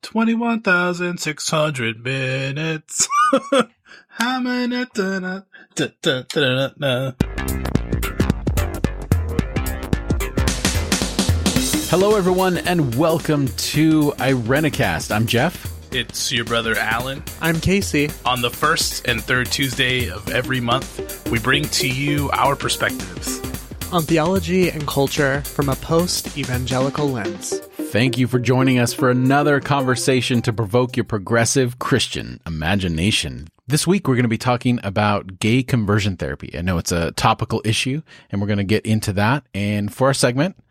21,600 minutes. How many? Hello, everyone, and welcome to Irenicast. I'm Jeff. It's your brother Alan. I'm Casey. On the first and third Tuesday of every month, we bring to you our perspectives on theology and culture from a post-evangelical lens. Thank you for joining us for another conversation to provoke your progressive Christian imagination. This week, we're going to be talking about gay conversion therapy. I know it's a topical issue, and we're going to get into that. And for our segment,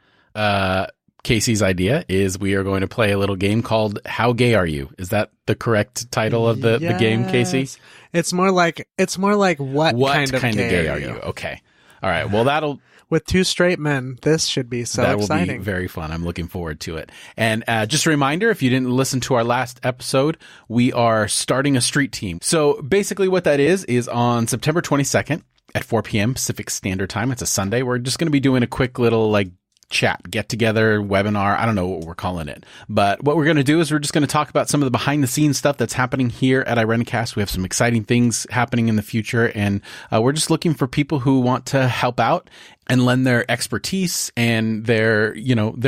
Casey's idea is we are going to play a little game called How Gay Are You? Is that the correct title of the game, Casey? It's more like what kind of gay are you? Okay. All right. Well, with two straight men, this should be so exciting. That will be very fun. I'm looking forward to it. And just a reminder, if you didn't listen to our last episode, we are starting a street team. So basically what that is on September 22nd at 4 p.m. Pacific Standard Time. It's a Sunday. We're just going to be doing a quick little chat, get together, webinar. I don't know what we're calling it. But what we're going to do is we're just going to talk about some of the behind the scenes stuff that's happening here at Irenicast. We have some exciting things happening in the future, and we're just looking for people who want to help out and lend their expertise and their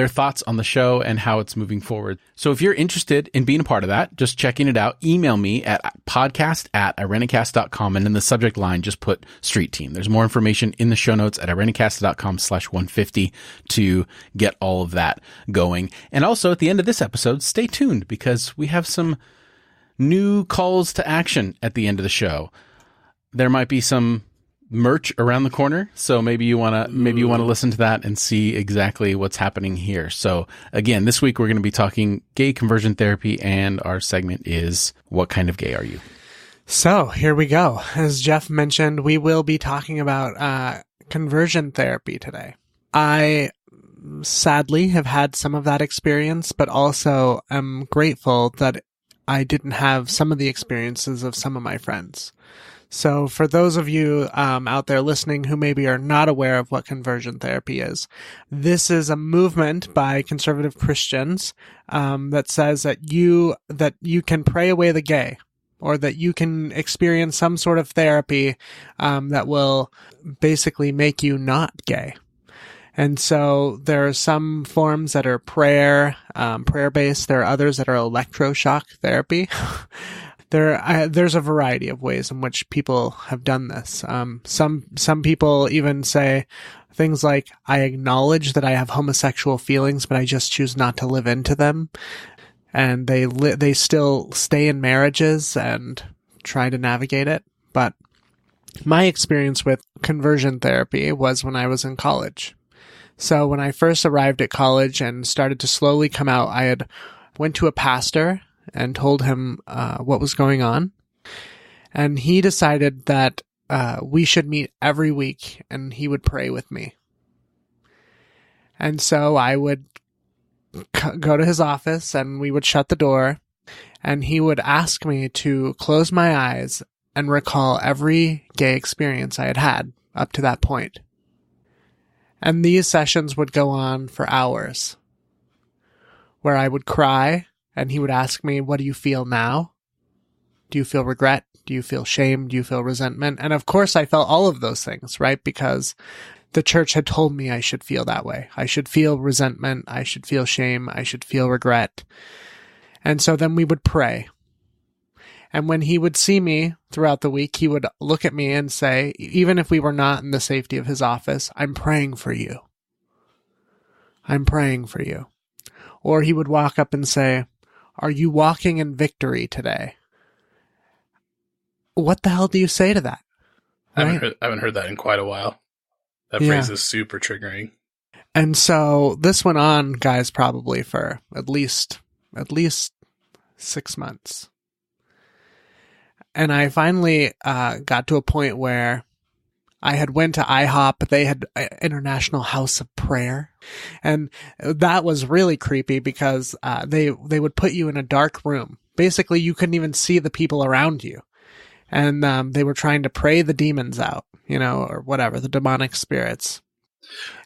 thoughts on the show and how it's moving forward. So if you're interested in being a part of that, just checking it out, email me at podcast@irenicast.com, and in the subject line, just put Street Team. There's more information in the show notes at irenicast.com/150 to get all of that going. And also at the end of this episode, stay tuned because we have some new calls to action at the end of the show. There might be some merch around the corner, so maybe you want to listen to that and see exactly what's happening here. So again, this week we're going to be talking gay conversion therapy, and our segment is What Kind of Gay Are You? So here we go. As Jeff mentioned, we will be talking about conversion therapy today. I sadly have had some of that experience, but also am grateful that I didn't have some of the experiences of some of my friends. So for those of you out there listening who maybe are not aware of what conversion therapy is, this is a movement by conservative Christians that says that you can pray away the gay, or that you can experience some sort of therapy that will basically make you not gay. And so there are some forms that are prayer-based. There are others that are electroshock therapy. There's a variety of ways in which people have done this. Some people even say things like, I acknowledge that I have homosexual feelings, but I just choose not to live into them. And they still stay in marriages and try to navigate it. But my experience with conversion therapy was when I was in college. So when I first arrived at college and started to slowly come out, I had went to a pastor and told him what was going on. And he decided that we should meet every week and he would pray with me. And so I would go to his office and we would shut the door, and he would ask me to close my eyes and recall every gay experience I had had up to that point. And these sessions would go on for hours, where I would cry, and he would ask me, what do you feel now? Do you feel regret? Do you feel shame? Do you feel resentment? And of course I felt all of those things, right? Because the church had told me I should feel that way. I should feel resentment. I should feel shame. I should feel regret. And so then we would pray. And when he would see me throughout the week, he would look at me and say, even if we were not in the safety of his office, I'm praying for you. I'm praying for you. Or he would walk up and say, are you walking in victory today? What the hell do you say to that? Right? I haven't heard that in quite a while. That phrase is super triggering. And so this went on, guys, probably for at least 6 months. And I finally got to a point where I had went to IHOP. They had International House of Prayer. And that was really creepy because they would put you in a dark room. Basically, you couldn't even see the people around you. And they were trying to pray the demons out, or whatever, the demonic spirits.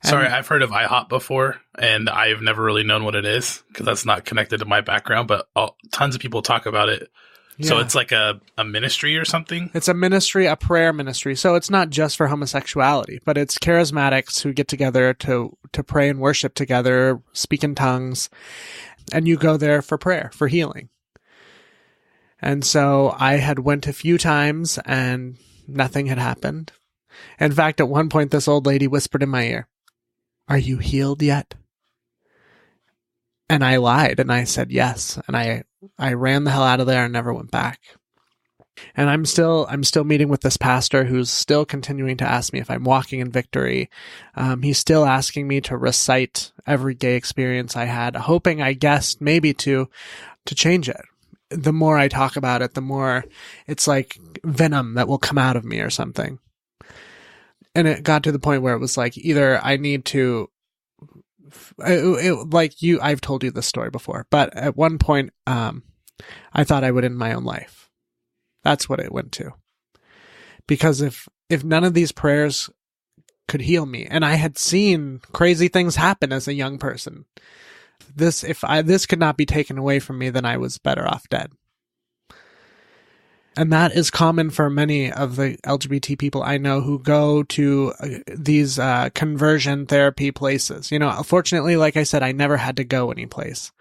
Sorry, I've heard of IHOP before, and I've never really known what it is because that's not connected to my background, but tons of people talk about it. Yeah. So it's like a ministry or something? It's a ministry, a prayer ministry. So it's not just for homosexuality, but it's charismatics who get together to pray and worship together, speak in tongues, and you go there for prayer, for healing. And so I had went a few times and nothing had happened. In fact, at one point, this old lady whispered in my ear, "Are you healed yet?" And I lied and I said yes. And I ran the hell out of there and never went back. And I'm still meeting with this pastor who's still continuing to ask me if I'm walking in victory. He's still asking me to recite every gay experience I had, hoping, I guess, maybe to change it. The more I talk about it, the more it's like venom that will come out of me or something. And it got to the point where it was like, either I need to, I've told you this story before, but at one point, I thought I would end my own life. That's what it went to. Because if none of these prayers could heal me, and I had seen crazy things happen as a young person, this could not be taken away from me, then I was better off dead. And that is common for many of the LGBT people I know who go to these conversion therapy places. You know, fortunately, like I said, I never had to go anyplace.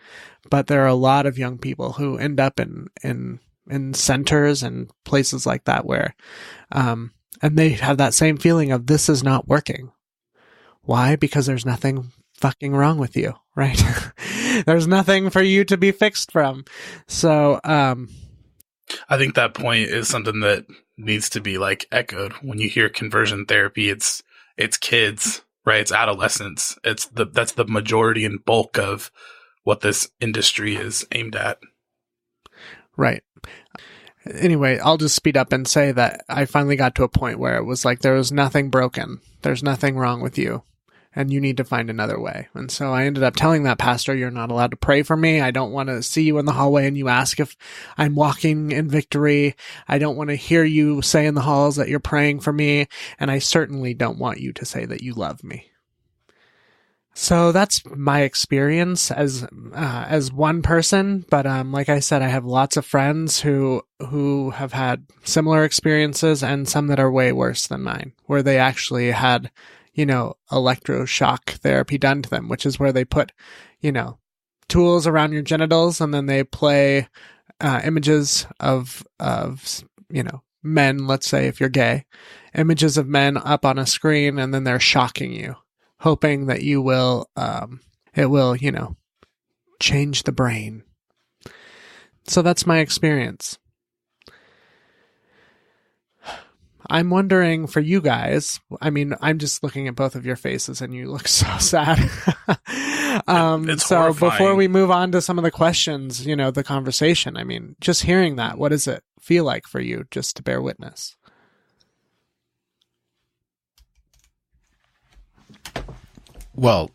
But there are a lot of young people who end up in centers and places like that where, and they have that same feeling of this is not working. Why? Because there's nothing fucking wrong with you, right? There's nothing for you to be fixed from. So, I think that point is something that needs to be like echoed when you hear conversion therapy. It's kids, right? It's adolescents. That's the majority and bulk of what this industry is aimed at. Right. Anyway, I'll just speed up and say that I finally got to a point where it was like, there was nothing broken. There's nothing wrong with you. And you need to find another way. And so I ended up telling that pastor, "You're not allowed to pray for me. I don't want to see you in the hallway and you ask if I'm walking in victory. I don't want to hear you say in the halls that you're praying for me. And I certainly don't want you to say that you love me." So that's my experience as one person. But, like I said, I have lots of friends who have had similar experiences and some that are way worse than mine, where they actually had, electroshock therapy done to them, which is where they put, tools around your genitals and then they play images of men, let's say if you're gay, images of men up on a screen, and then they're shocking you, hoping that you will, it will, change the brain. So that's my experience. I'm wondering for you guys, I mean, I'm just looking at both of your faces and you look so sad. It's so horrifying. Before we move on to some of the questions, the conversation, I mean, just hearing that, what does it feel like for you just to bear witness? Well,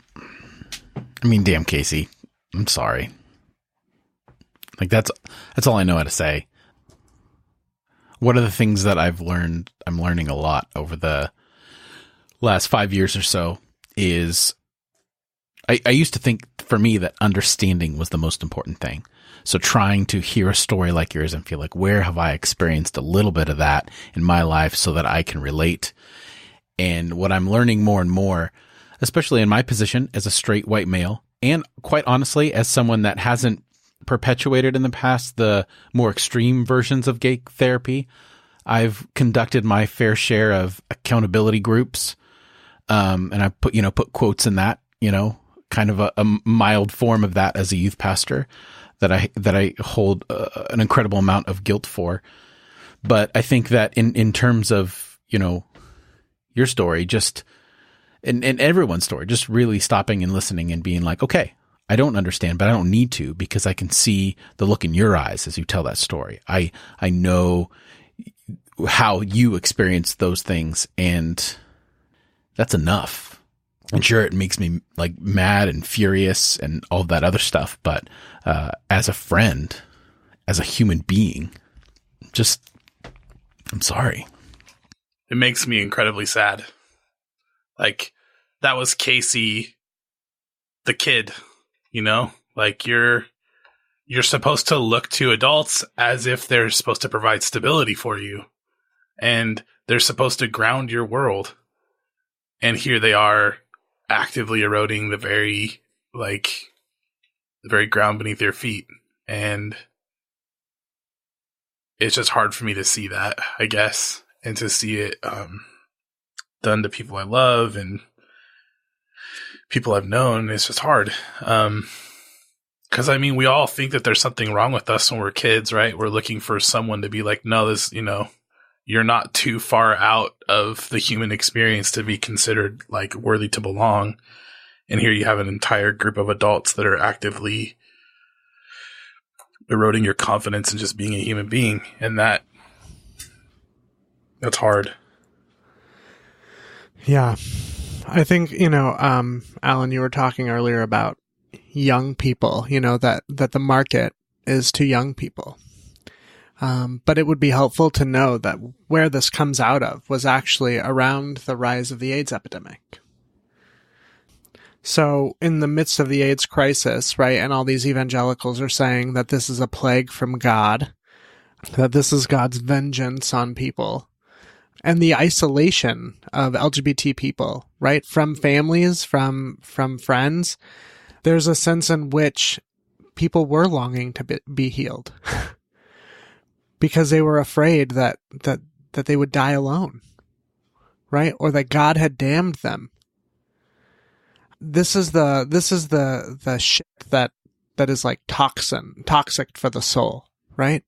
I mean, damn, Casey, I'm sorry. Like that's all I know how to say. One of the things that I'm learning a lot over the last 5 years or so is I used to think for me that understanding was the most important thing. So trying to hear a story like yours and feel like, where have I experienced a little bit of that in my life so that I can relate? And what I'm learning more and more, especially in my position as a straight white male, and quite honestly, as someone that hasn't perpetuated in the past the more extreme versions of gay therapy, I've conducted my fair share of accountability groups, and I put quotes in that, kind of a mild form of that as a youth pastor that I hold an incredible amount of guilt for. But I think that in terms of your story, just and everyone's story, just really stopping and listening and being like, okay, I don't understand, but I don't need to, because I can see the look in your eyes as you tell that story. I know how you experience those things, and that's enough. And sure, it makes me like mad and furious and all that other stuff. But as a friend, as a human being, I'm sorry. It makes me incredibly sad. Like, that was Casey, the kid, you know, like you're supposed to look to adults as if they're supposed to provide stability for you, and they're supposed to ground your world. And here they are actively eroding the very ground beneath their feet. And it's just hard for me to see that, I guess, and to see it done to people I love and people I've known. It's just hard. Because, I mean, we all think that there's something wrong with us when we're kids, right? We're looking for someone to be like, no, this, you know, you're not too far out of the human experience to be considered like worthy to belong. And here you have an entire group of adults that are actively eroding your confidence in just being a human being. And that's hard. Yeah. I think, you know, Alan, you were talking earlier about young people, you know, that the market is to young people. But it would be helpful to know that where this comes out of was actually around the rise of the AIDS epidemic. So in the midst of the AIDS crisis, right, and all these evangelicals are saying that this is a plague from God, that this is God's vengeance on people, and the isolation of LGBT people, right, from families, from friends, there's a sense in which people were longing to be healed because they were afraid that they would die alone, right, or that God had damned them. This is the shit that is like toxic for the soul, right?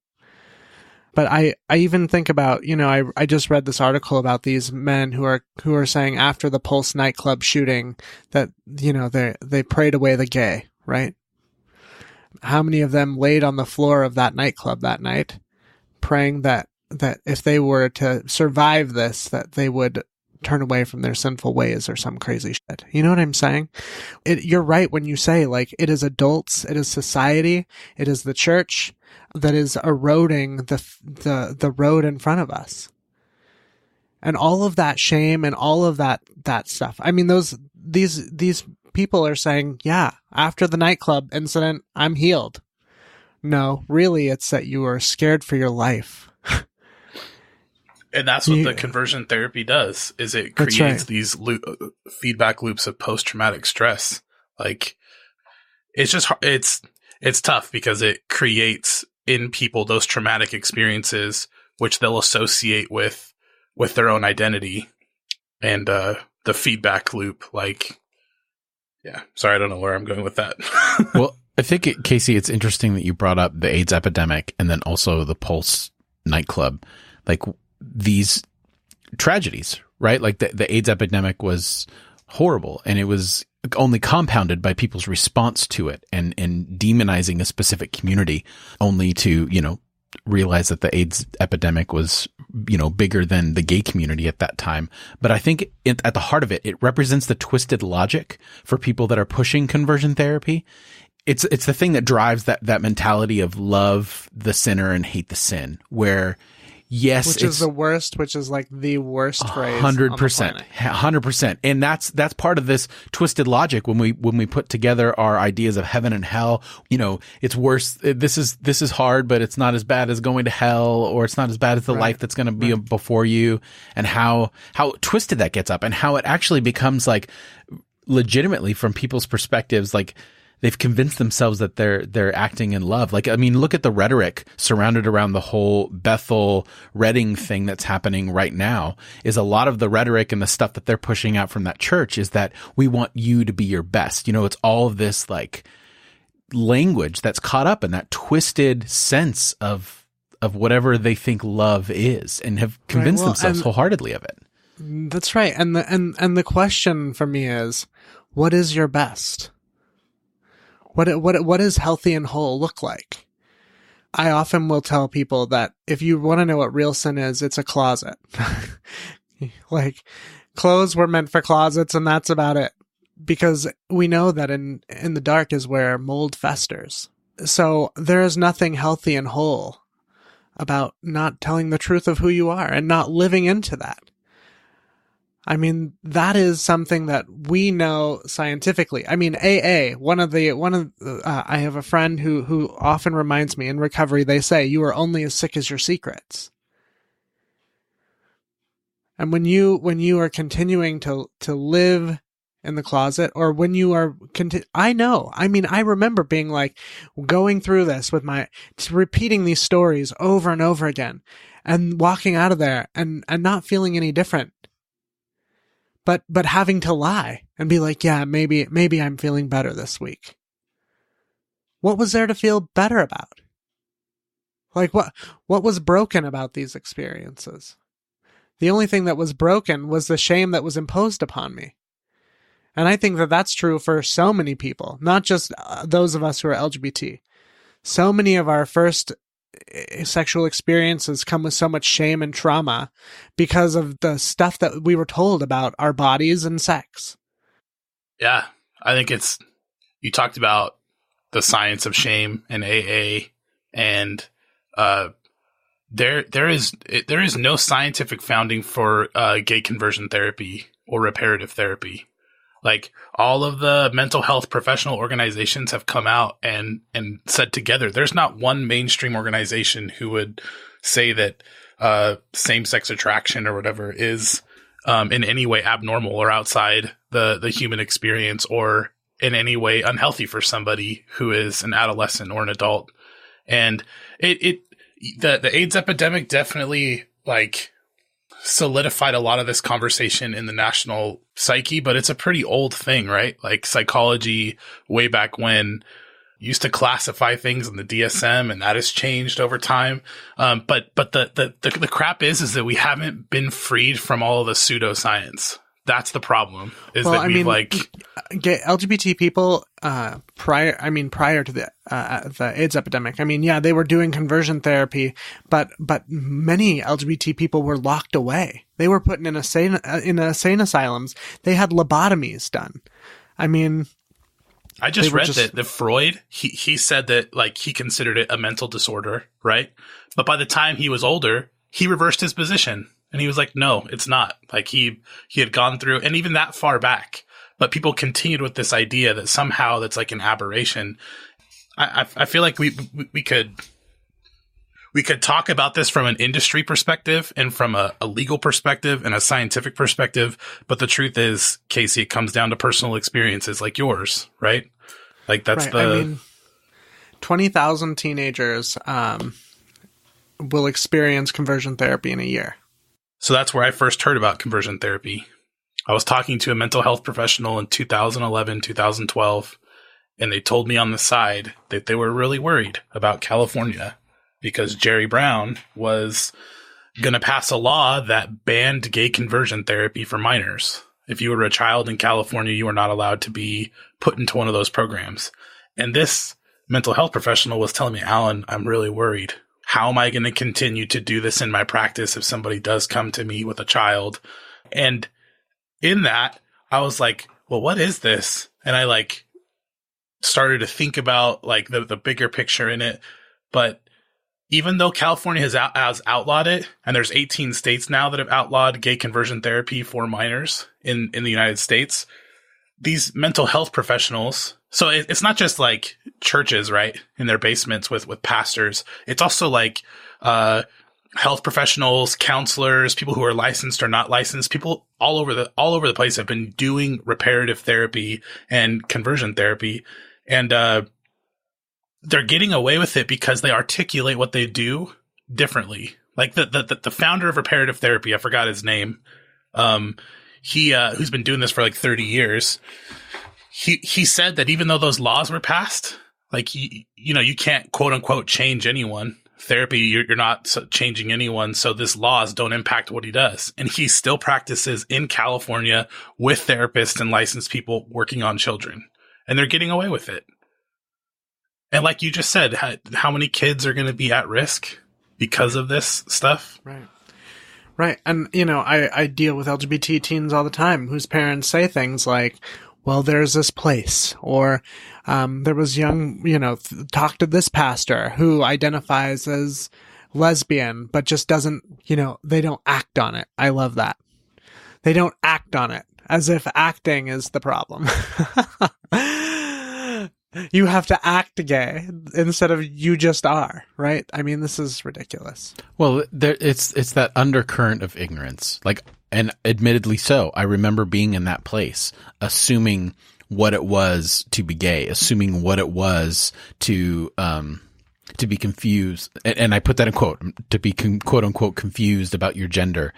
But I even think about, you know, I just read this article about these men who are saying after the Pulse nightclub shooting that, you know, they prayed away the gay, right? How many of them laid on the floor of that nightclub that night praying that if they were to survive this, that they would turn away from their sinful ways or some crazy shit. You know what I'm saying? You're right when you say, like, it is adults, it is society, it is the church that is eroding the road in front of us. And all of that shame and all of that stuff. I mean, these people are saying, yeah, after the nightclub incident, I'm healed. No, really, it's that you are scared for your life. And that's what the conversion therapy does, is it creates these feedback loops of post-traumatic stress. Like, it's just, it's tough because it creates in people those traumatic experiences, which they'll associate with their own identity, and the feedback loop. Like, yeah, sorry, I don't know where I'm going with that. Well, I think, Casey, it's interesting that you brought up the AIDS epidemic and then also the Pulse nightclub. Like, these tragedies, right? Like the AIDS epidemic was horrible, and it was only compounded by people's response to it and demonizing a specific community, only to, you know, realize that the AIDS epidemic was, you know, bigger than the gay community at that time. But I think at the heart of it, it represents the twisted logic for people that are pushing conversion therapy. It's the thing that drives that mentality of love the sinner and hate the sin, where yes, which is the worst, which is like the worst phrase. 100%. And that's part of this twisted logic when we put together our ideas of heaven and hell. You know, it's worse. This is hard, but it's not as bad as going to hell, or it's not as bad as the life that's going to be before you, and how twisted that gets up, and how it actually becomes like legitimately from people's perspectives, like they've convinced themselves that they're acting in love. Like, I mean, look at the rhetoric surrounded around the whole Bethel Reading thing that's happening right now. Is a lot of the rhetoric and the stuff that they're pushing out from that church is that we want you to be your best. You know, it's all of this like language that's caught up in that twisted sense of whatever they think love is, and have convinced themselves wholeheartedly of it. That's right. And the question for me is, what is your best? What does healthy and whole look like? I often will tell people that if you want to know what real sin is, it's a closet. Like, clothes were meant for closets, and that's about it. Because we know that in the dark is where mold festers. So there is nothing healthy and whole about not telling the truth of who you are and not living into that. I mean, that is something that we know scientifically. I mean, AA, I have a friend who often reminds me in recovery, they say, you are only as sick as your secrets. And when you are continuing to live in the closet, or when you are, I know, I mean, I remember being like, going through this with repeating these stories over and over again, and walking out of there and not feeling any different. But having to lie and be like, yeah, maybe I'm feeling better this week. What was there to feel better about? Like, what was broken about these experiences? The only thing that was broken was the shame that was imposed upon me. And I think that that's true for so many people, not just those of us who are LGBT. So many of our first sexual experiences come with so much shame and trauma because of the stuff that we were told about our bodies and sex. Yeah, I think you talked about the science of shame and AA, and there is no scientific founding for gay conversion therapy or reparative therapy. Like, all of the mental health professional organizations have come out and said together, there's not one mainstream organization who would say that same-sex attraction or whatever is in any way abnormal or outside the human experience, or in any way unhealthy for somebody who is an adolescent or an adult. And the AIDS epidemic definitely, like, solidified a lot of this conversation in the national psyche, but it's a pretty old thing, right? Like, psychology way back when used to classify things in the DSM, and that has changed over time. But the crap is that we haven't been freed from all of the pseudoscience. That's the problem. Gay LGBT people prior to the AIDS epidemic, I mean, yeah, they were doing conversion therapy, but many LGBT people were locked away. They were put in insane asylums. They had lobotomies done. I mean, I just read that Freud, he said that, like, he considered it a mental disorder, right? But by the time he was older, he reversed his position. And he was like, no, it's not. Like, he had gone through, and even that far back, but people continued with this idea that somehow that's like an aberration. I feel like we could talk about this from an industry perspective and from a legal perspective and a scientific perspective. But the truth is, Casey, it comes down to personal experiences like yours, right? Like, that's right. I mean, 20,000 teenagers will experience conversion therapy in a year. So that's where I first heard about conversion therapy. I was talking to a mental health professional in 2011, 2012, and they told me on the side that they were really worried about California because Jerry Brown was going to pass a law that banned gay conversion therapy for minors. If you were a child in California, you were not allowed to be put into one of those programs. And this mental health professional was telling me, Alan, I'm really worried. How am I going to continue to do this in my practice if somebody does come to me with a child? And in that, I was like, well, what is this? And I, like, started to think about, like, the bigger picture in it. But even though California has outlawed it, and there's 18 states now that have outlawed gay conversion therapy for minors in the United States, these mental health professionals, so it's not just like churches, right, in their basements with pastors. It's also like health professionals, counselors, people who are licensed or not licensed, people all over the place have been doing reparative therapy and conversion therapy, and they're getting away with it because they articulate what they do differently. Like the founder of reparative therapy, I forgot his name. He who's been doing this for like 30 years. He said that even though those laws were passed, like, you can't quote unquote change anyone. Therapy, you're not changing anyone. So this laws don't impact what he does. And he still practices in California with therapists and licensed people working on children, and they're getting away with it. And like you just said, how many kids are going to be at risk because of this stuff? Right. Right. And, I deal with LGBT teens all the time whose parents say things like, well, there's this place, or there was talk to this pastor who identifies as lesbian, but just doesn't, they don't act on it. I love that. They don't act on it as if acting is the problem. You have to act gay instead of you just are, right? I mean, this is ridiculous. Well, it's that undercurrent of ignorance. Like, and admittedly so, I remember being in that place, assuming what it was to be gay, assuming what it was to be confused. And I put that in quote, to be quote unquote confused about your gender,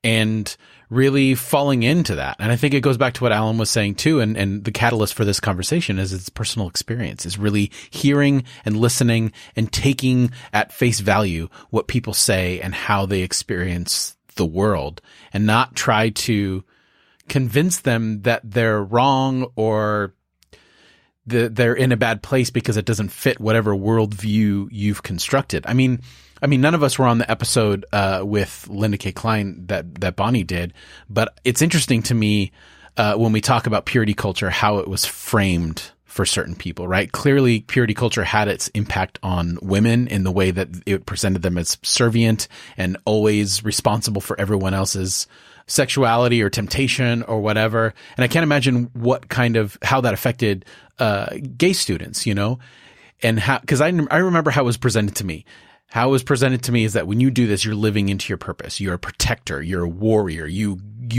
and really falling into that. And I think it goes back to what Alan was saying too. And the catalyst for this conversation is its personal experience, is really hearing and listening and taking at face value what people say and how they experience the world, and not try to convince them that they're wrong or they're in a bad place because it doesn't fit whatever worldview you've constructed. I mean, none of us were on the episode with Linda K. Klein that Bonnie did, but it's interesting to me when we talk about purity culture, how it was framed for certain people, right? Clearly, purity culture had its impact on women in the way that it presented them as subservient and always responsible for everyone else's sexuality or temptation or whatever. And I can't imagine how that affected gay students, you know, and how, because I remember how it was presented to me. How it was presented to me is that when you do this, you're living into your purpose. You're a protector. You're a warrior. You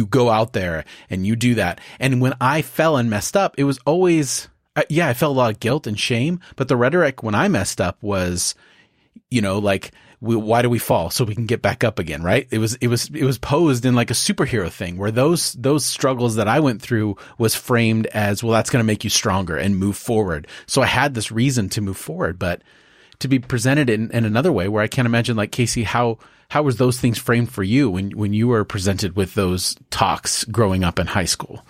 go out there and you do that. And when I fell and messed up, it was always, I felt a lot of guilt and shame. But the rhetoric when I messed up was, you know, like, why do we fall? So we can get back up again, right? It was posed in like a superhero thing, where those struggles that I went through was framed as, well, that's going to make you stronger and move forward. So I had this reason to move forward, but to be presented in another way, where I can't imagine, like, Casey, how was those things framed for you when you were presented with those talks growing up in high school?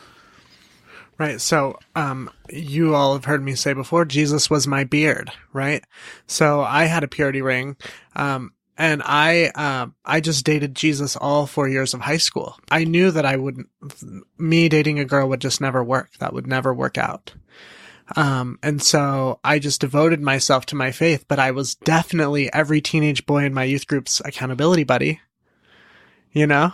Right. So, you all have heard me say before, Jesus was my beard, right? So I had a purity ring, and I just dated Jesus all 4 years of high school. I knew that me dating a girl would just never work. That would never work out. And so I just devoted myself to my faith, but I was definitely every teenage boy in my youth group's accountability buddy, you know?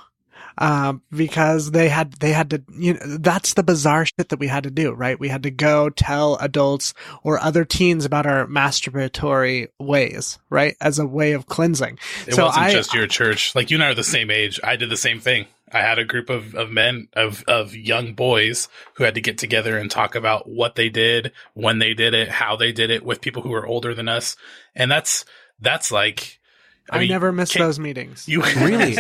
Because they had to, you know, that's the bizarre shit that we had to do, right? We had to go tell adults or other teens about our masturbatory ways, right? As a way of cleansing. It wasn't just your church. Like, you and I are the same age. I did the same thing. I had a group of men, of young boys who had to get together and talk about what they did, when they did it, how they did it, with people who were older than us. And that's like, I mean, never missed those meetings. You really,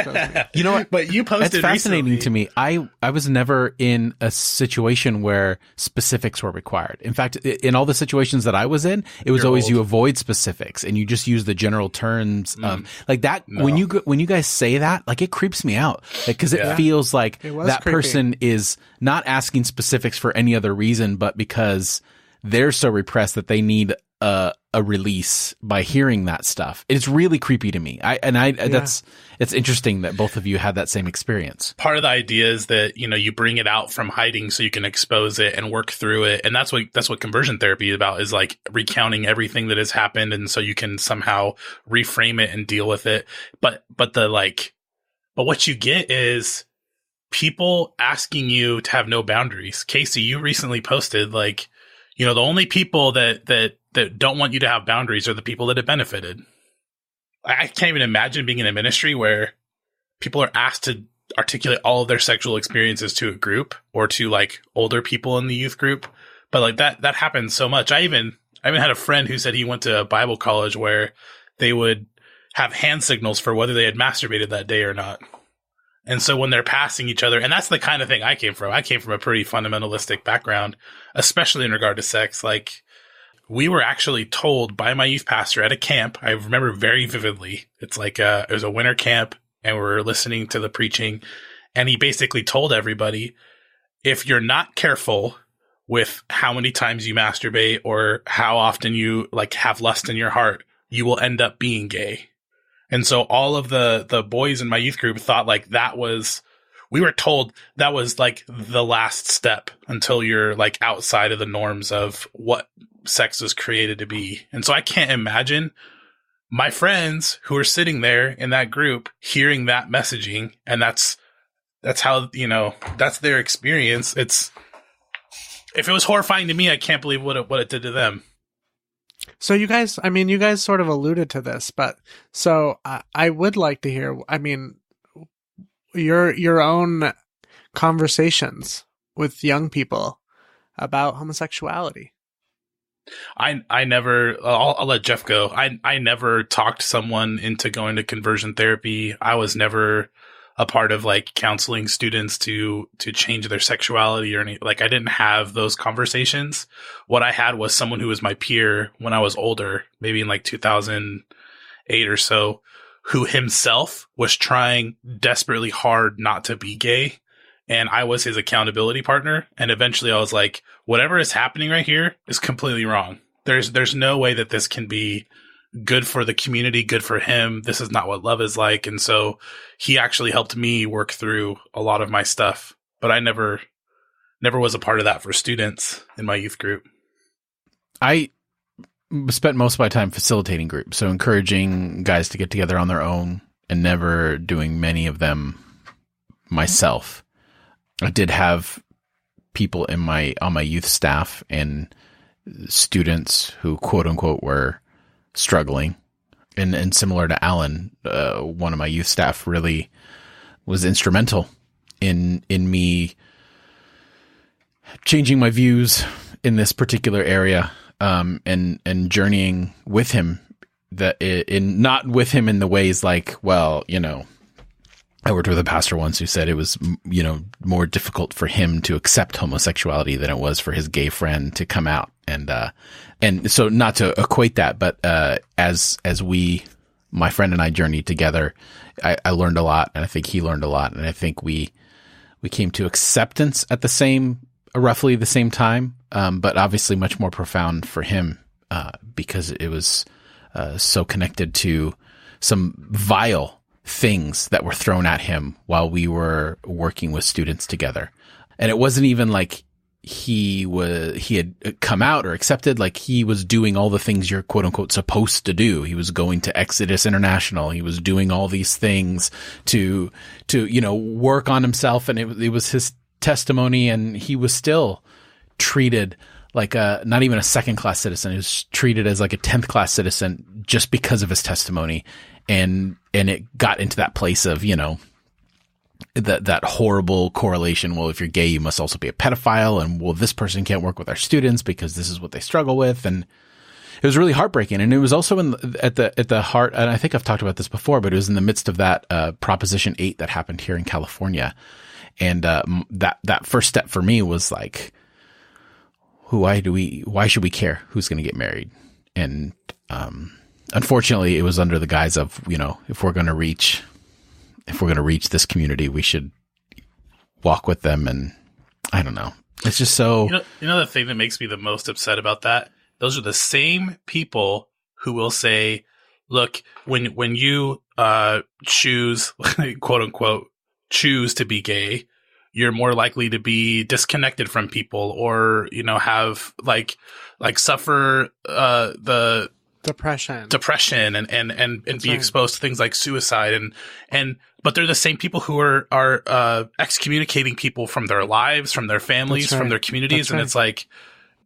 you know what? But you posted. That's fascinating recently. to me. I was never in a situation where specifics were required. In fact, in all the situations that I was in, it was always you avoid specifics and you just use the general terms of like that. No. When you guys say that, like, it creeps me out because it feels like that creepy. Person is not asking specifics for any other reason, but because they're so repressed that they need a release by hearing that stuff. It's really creepy to me. It's interesting that both of you had that same experience. Part of the idea is that, you know, you bring it out from hiding so you can expose it and work through it. And that's what conversion therapy is about, is like recounting everything that has happened. And so you can somehow reframe it and deal with it. But what you get is people asking you to have no boundaries. Casey, you recently posted, like, you know, the only people that don't want you to have boundaries are the people that have benefited. I can't even imagine being in a ministry where people are asked to articulate all of their sexual experiences to a group or to like older people in the youth group. But like that happens so much. I even had a friend who said he went to a Bible college where they would have hand signals for whether they had masturbated that day or not. And so when they're passing each other, and that's the kind of thing I came from. I came from a pretty fundamentalistic background, especially in regard to sex. Like, we were actually told by my youth pastor at a camp. I remember very vividly. It's like it was a winter camp, and we were listening to the preaching, and he basically told everybody, if you're not careful with how many times you masturbate or how often you like have lust in your heart, you will end up being gay. And so all of the boys in my youth group thought like we were told that was like the last step until you're like outside of the norms of what sex was created to be. And so I can't imagine my friends who are sitting there in that group hearing that messaging, and that's that's how, that's their experience. If it was horrifying to me, I can't believe what it did to them. So you guys sort of alluded to this, but so I would like to hear, your own conversations with young people about homosexuality. I never, I'll let Jeff go. I never talked someone into going to conversion therapy. I was never a part of like counseling students to change their sexuality or anything. Like I didn't have those conversations. What I had was someone who was my peer when I was older, maybe in like 2008 or so, who himself was trying desperately hard not to be gay. And I was his accountability partner. And eventually I was like, whatever is happening right here is completely wrong. There's no way that this can be good for the community, good for him. This is not what love is like. And so he actually helped me work through a lot of my stuff. But I never was a part of that for students in my youth group. I spent most of my time facilitating groups, so encouraging guys to get together on their own and never doing many of them myself. I did have people on my youth staff and students who quote unquote were struggling, and similar to Alan, one of my youth staff really was instrumental in me changing my views in this particular area, and journeying with him, not with him in the ways like, well, I worked with a pastor once who said it was, more difficult for him to accept homosexuality than it was for his gay friend to come out. And so not to equate that, but, as my friend and I journeyed together, I learned a lot, and I think he learned a lot. And I think we came to acceptance at roughly the same time. But obviously much more profound for him, because it was, so connected to some vile things that were thrown at him while we were working with students together. And it wasn't even like he had come out or accepted, like he was doing all the things you're quote unquote supposed to do. He was going to Exodus International. He was doing all these things to work on himself. And it was his testimony, and he was still treated like not even a second class citizen. He was treated as like a 10th class citizen just because of his testimony. And it got into that place of, that horrible correlation. Well, if you're gay, you must also be a pedophile. And well, this person can't work with our students because this is what they struggle with. And it was really heartbreaking. And it was also at the heart, and I think I've talked about this before, but it was in the midst of that Proposition 8 that happened here in California. And that first step for me was like, why should we care who's going to get married? And unfortunately, it was under the guise of, if we're going to reach this community, we should walk with them. And I don't know. It's just so. The thing that makes me the most upset about that, those are the same people who will say, look, when you choose, quote unquote, choose to be gay, you're more likely to be disconnected from people, or, have like suffer the depression and be exposed to things like suicide but they're the same people who are excommunicating people from their lives, from their families, from their communities. That's and right. It's like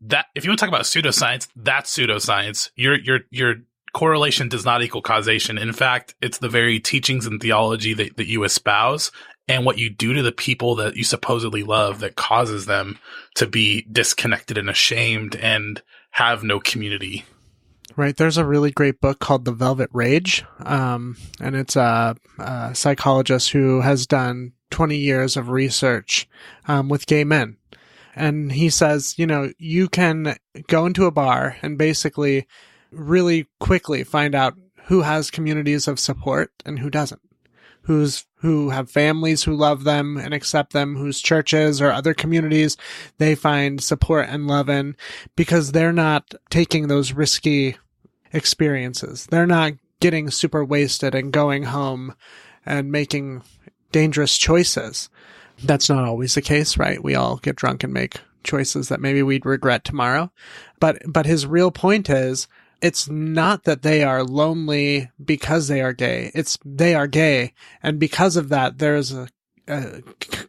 that. If you want to talk about pseudoscience, that's pseudoscience. Your correlation does not equal causation. In fact, it's the very teachings and theology that you espouse and what you do to the people that you supposedly love that causes them to be disconnected and ashamed and have no community. Right. There's a really great book called The Velvet Rage. And it's a psychologist who has done 20 years of research with gay men. And he says, you can go into a bar and basically really quickly find out who has communities of support and who doesn't. Who have families who love them and accept them, whose churches or other communities they find support and love in, because they're not taking those risky experiences. They're not getting super wasted and going home and making dangerous choices. That's not always the case, right? We all get drunk and make choices that maybe we'd regret tomorrow. But his real point is, it's not that they are lonely because they are gay. It's they are gay. And because of that, there's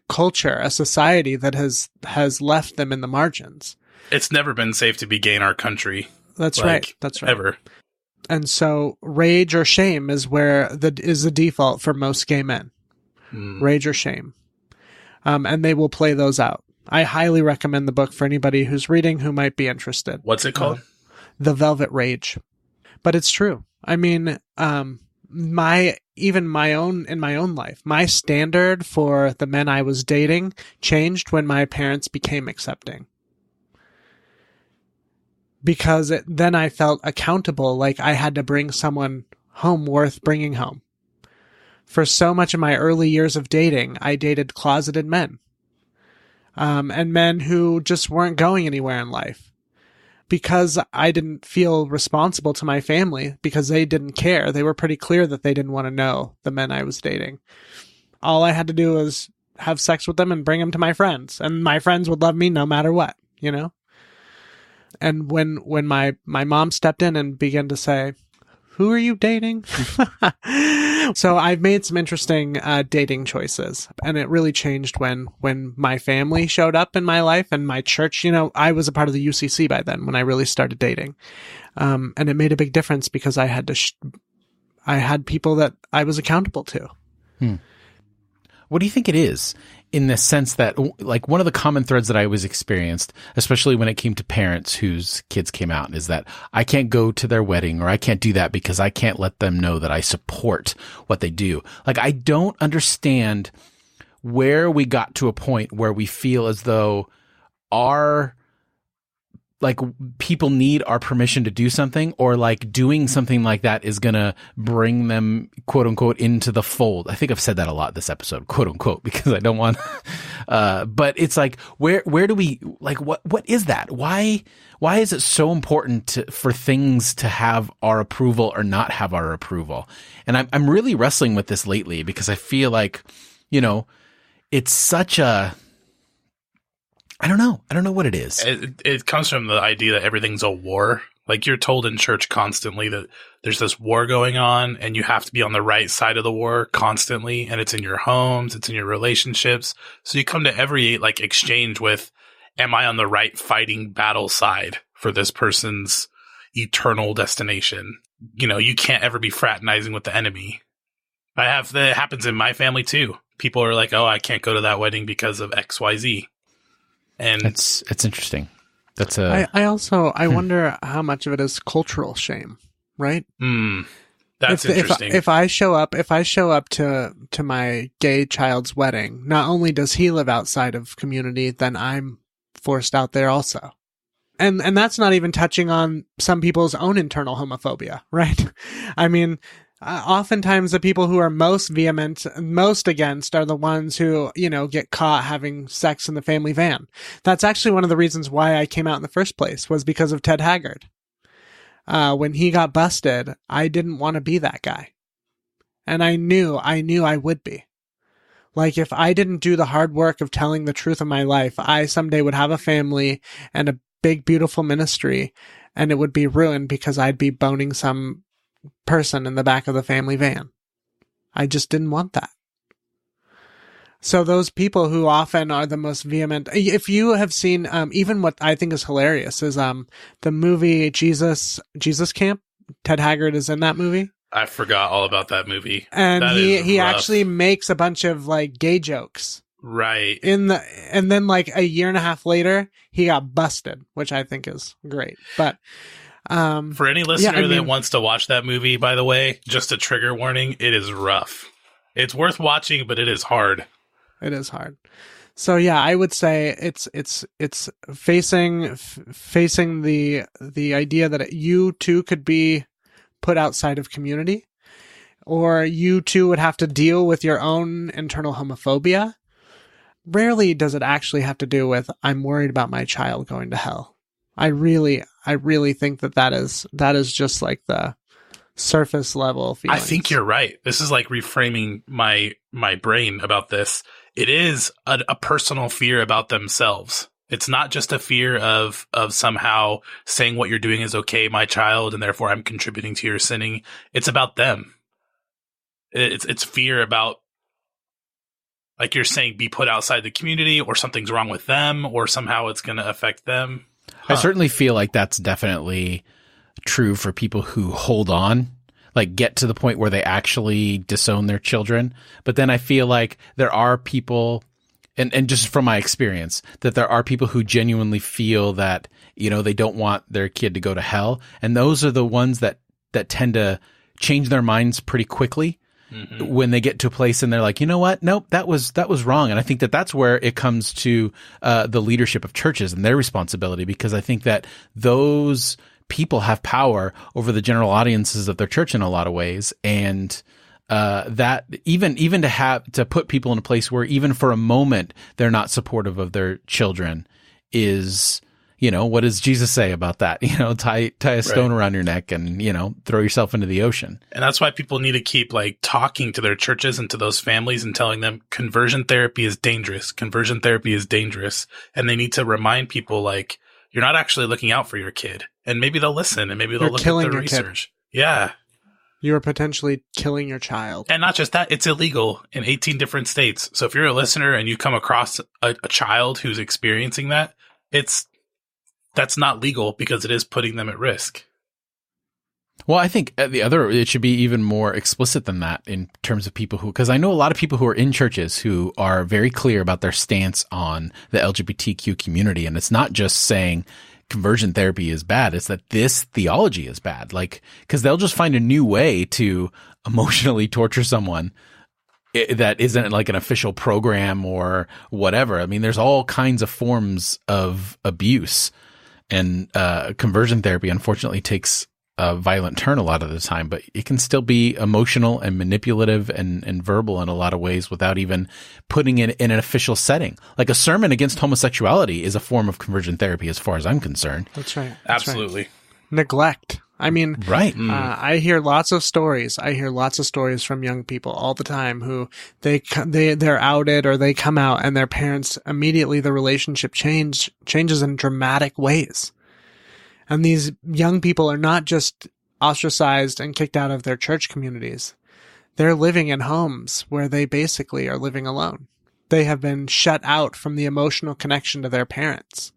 culture, a society that has left them in the margins. It's never been safe to be gay in our country. That's like, right. That's right. Ever. And so rage or shame is the default for most gay men. Rage or shame. And they will play those out. I highly recommend the book for anybody who's reading who might be interested. What's it called? The Velvet Rage. But it's true. I mean, in my own life, my standard for the men I was dating changed when my parents became accepting. Because then I felt accountable, like I had to bring someone home worth bringing home. For so much of my early years of dating, I dated closeted men. And men who just weren't going anywhere in life. Because I didn't feel responsible to my family, because they didn't care. They were pretty clear that they didn't want to know the men I was dating. All I had to do was have sex with them and bring them to my friends. And my friends would love me no matter what, you know? And when my mom stepped in and began to say, "Who are you dating?" So I've made some interesting dating choices, and it really changed when my family showed up in my life and my church. You know, I was a part of the UCC by then when I really started dating, and it made a big difference because I had to I had people that I was accountable to. What do you think it is, in the sense that, like, one of the common threads that I always experienced, especially when it came to parents whose kids came out, is that I can't go to their wedding, or I can't do that because I can't let them know that I support what they do. Like, I don't understand where we got to a point where we feel as though people need our permission to do something, or like doing something like that is going to bring them, quote unquote, into the fold. I think I've said that a lot this episode, quote unquote, because I don't want, but it's like, where do we, like, what is that? Why is it so important for things to have our approval or not have our approval? And I'm really wrestling with this lately, because I feel like, you know, it's such a, I don't know what it is. It comes from the idea that everything's a war. Like, you're told in church constantly that there's this war going on and you have to be on the right side of the war constantly. And it's in your homes, it's in your relationships. So you come to every like exchange with, am I on the right fighting battle side for this person's eternal destination? You know, you can't ever be fraternizing with the enemy. That happens in my family too. People are like, oh, I can't go to that wedding because of XYZ. And it's interesting. That's I wonder how much of it is cultural shame, right? That's interesting. If I show up to my gay child's wedding, not only does he live outside of community, then I'm forced out there also. And that's not even touching on some people's own internal homophobia, right? I mean, oftentimes the people who are most vehement, most against, are the ones who, you know, get caught having sex in the family van. That's actually one of the reasons why I came out in the first place, was because of Ted Haggard. When he got busted, I didn't want to be that guy. And I knew I would be. Like, if I didn't do the hard work of telling the truth of my life, I someday would have a family and a big, beautiful ministry, and it would be ruined because I'd be boning some person in the back of the family van. I just didn't want that. So those people who often are the most vehement, if you have seen, even what I think is hilarious is, the movie Jesus Camp. Ted Haggard is in that movie. I forgot all about that movie. And he actually makes a bunch of like gay jokes. Right. And then like a year and a half later, he got busted, which I think is great. But for any listener that wants to watch that movie, by the way, just a trigger warning, it is rough. It's worth watching, but it is hard. It is hard. So yeah, I would say it's facing the idea that you too could be put outside of community, or you too would have to deal with your own internal homophobia. Rarely does it actually have to do with, I'm worried about my child going to hell. I really think that is just like the surface level feelings. I think you're right. This is like reframing my brain about this. It is a personal fear about themselves. It's not just a fear of somehow saying what you're doing is okay, my child, and therefore I'm contributing to your sinning. It's about them. It's fear about like you're saying, be put outside the community, or something's wrong with them, or somehow it's going to affect them. I certainly feel like that's definitely true for people who hold on, like get to the point where they actually disown their children. But then I feel like there are people, and just from my experience, that there are people who genuinely feel that, you know, they don't want their kid to go to hell. And those are the ones that tend to change their minds pretty quickly when they get to a place and they're like, you know what? Nope, that was wrong. And I think that that's where it comes to the leadership of churches and their responsibility, because I think that those people have power over the general audiences of their church in a lot of ways. And that even to put people in a place where even for a moment they're not supportive of their children is, you know, what does Jesus say about that? You know, tie a stone around your neck and, you know, throw yourself into the ocean. And that's why people need to keep like talking to their churches and to those families and telling them conversion therapy is dangerous. Conversion therapy is dangerous. And they need to remind people like, you're not actually looking out for your kid. And maybe they'll listen and maybe they'll look at the research. Kid. Yeah. You are potentially killing your child. And not just that, it's illegal in 18 different states. So if you're a listener and you come across a child who's experiencing that, that's not legal because it is putting them at risk. Well, I think it should be even more explicit than that in terms of people who, because I know a lot of people who are in churches who are very clear about their stance on the LGBTQ community. And it's not just saying conversion therapy is bad. It's that this theology is bad. Like, because they'll just find a new way to emotionally torture someone that isn't like an official program or whatever. I mean, there's all kinds of forms of abuse. And conversion therapy, unfortunately, takes a violent turn a lot of the time, but it can still be emotional and manipulative and verbal in a lot of ways without even putting it in an official setting. Like a sermon against homosexuality is a form of conversion therapy as far as I'm concerned. That's right. Absolutely. Right. Neglect. I mean, right. I hear lots of stories. I hear lots of stories from young people all the time who they're outed or they come out and their parents immediately the relationship changes in dramatic ways. And these young people are not just ostracized and kicked out of their church communities. They're living in homes where they basically are living alone. They have been shut out from the emotional connection to their parents.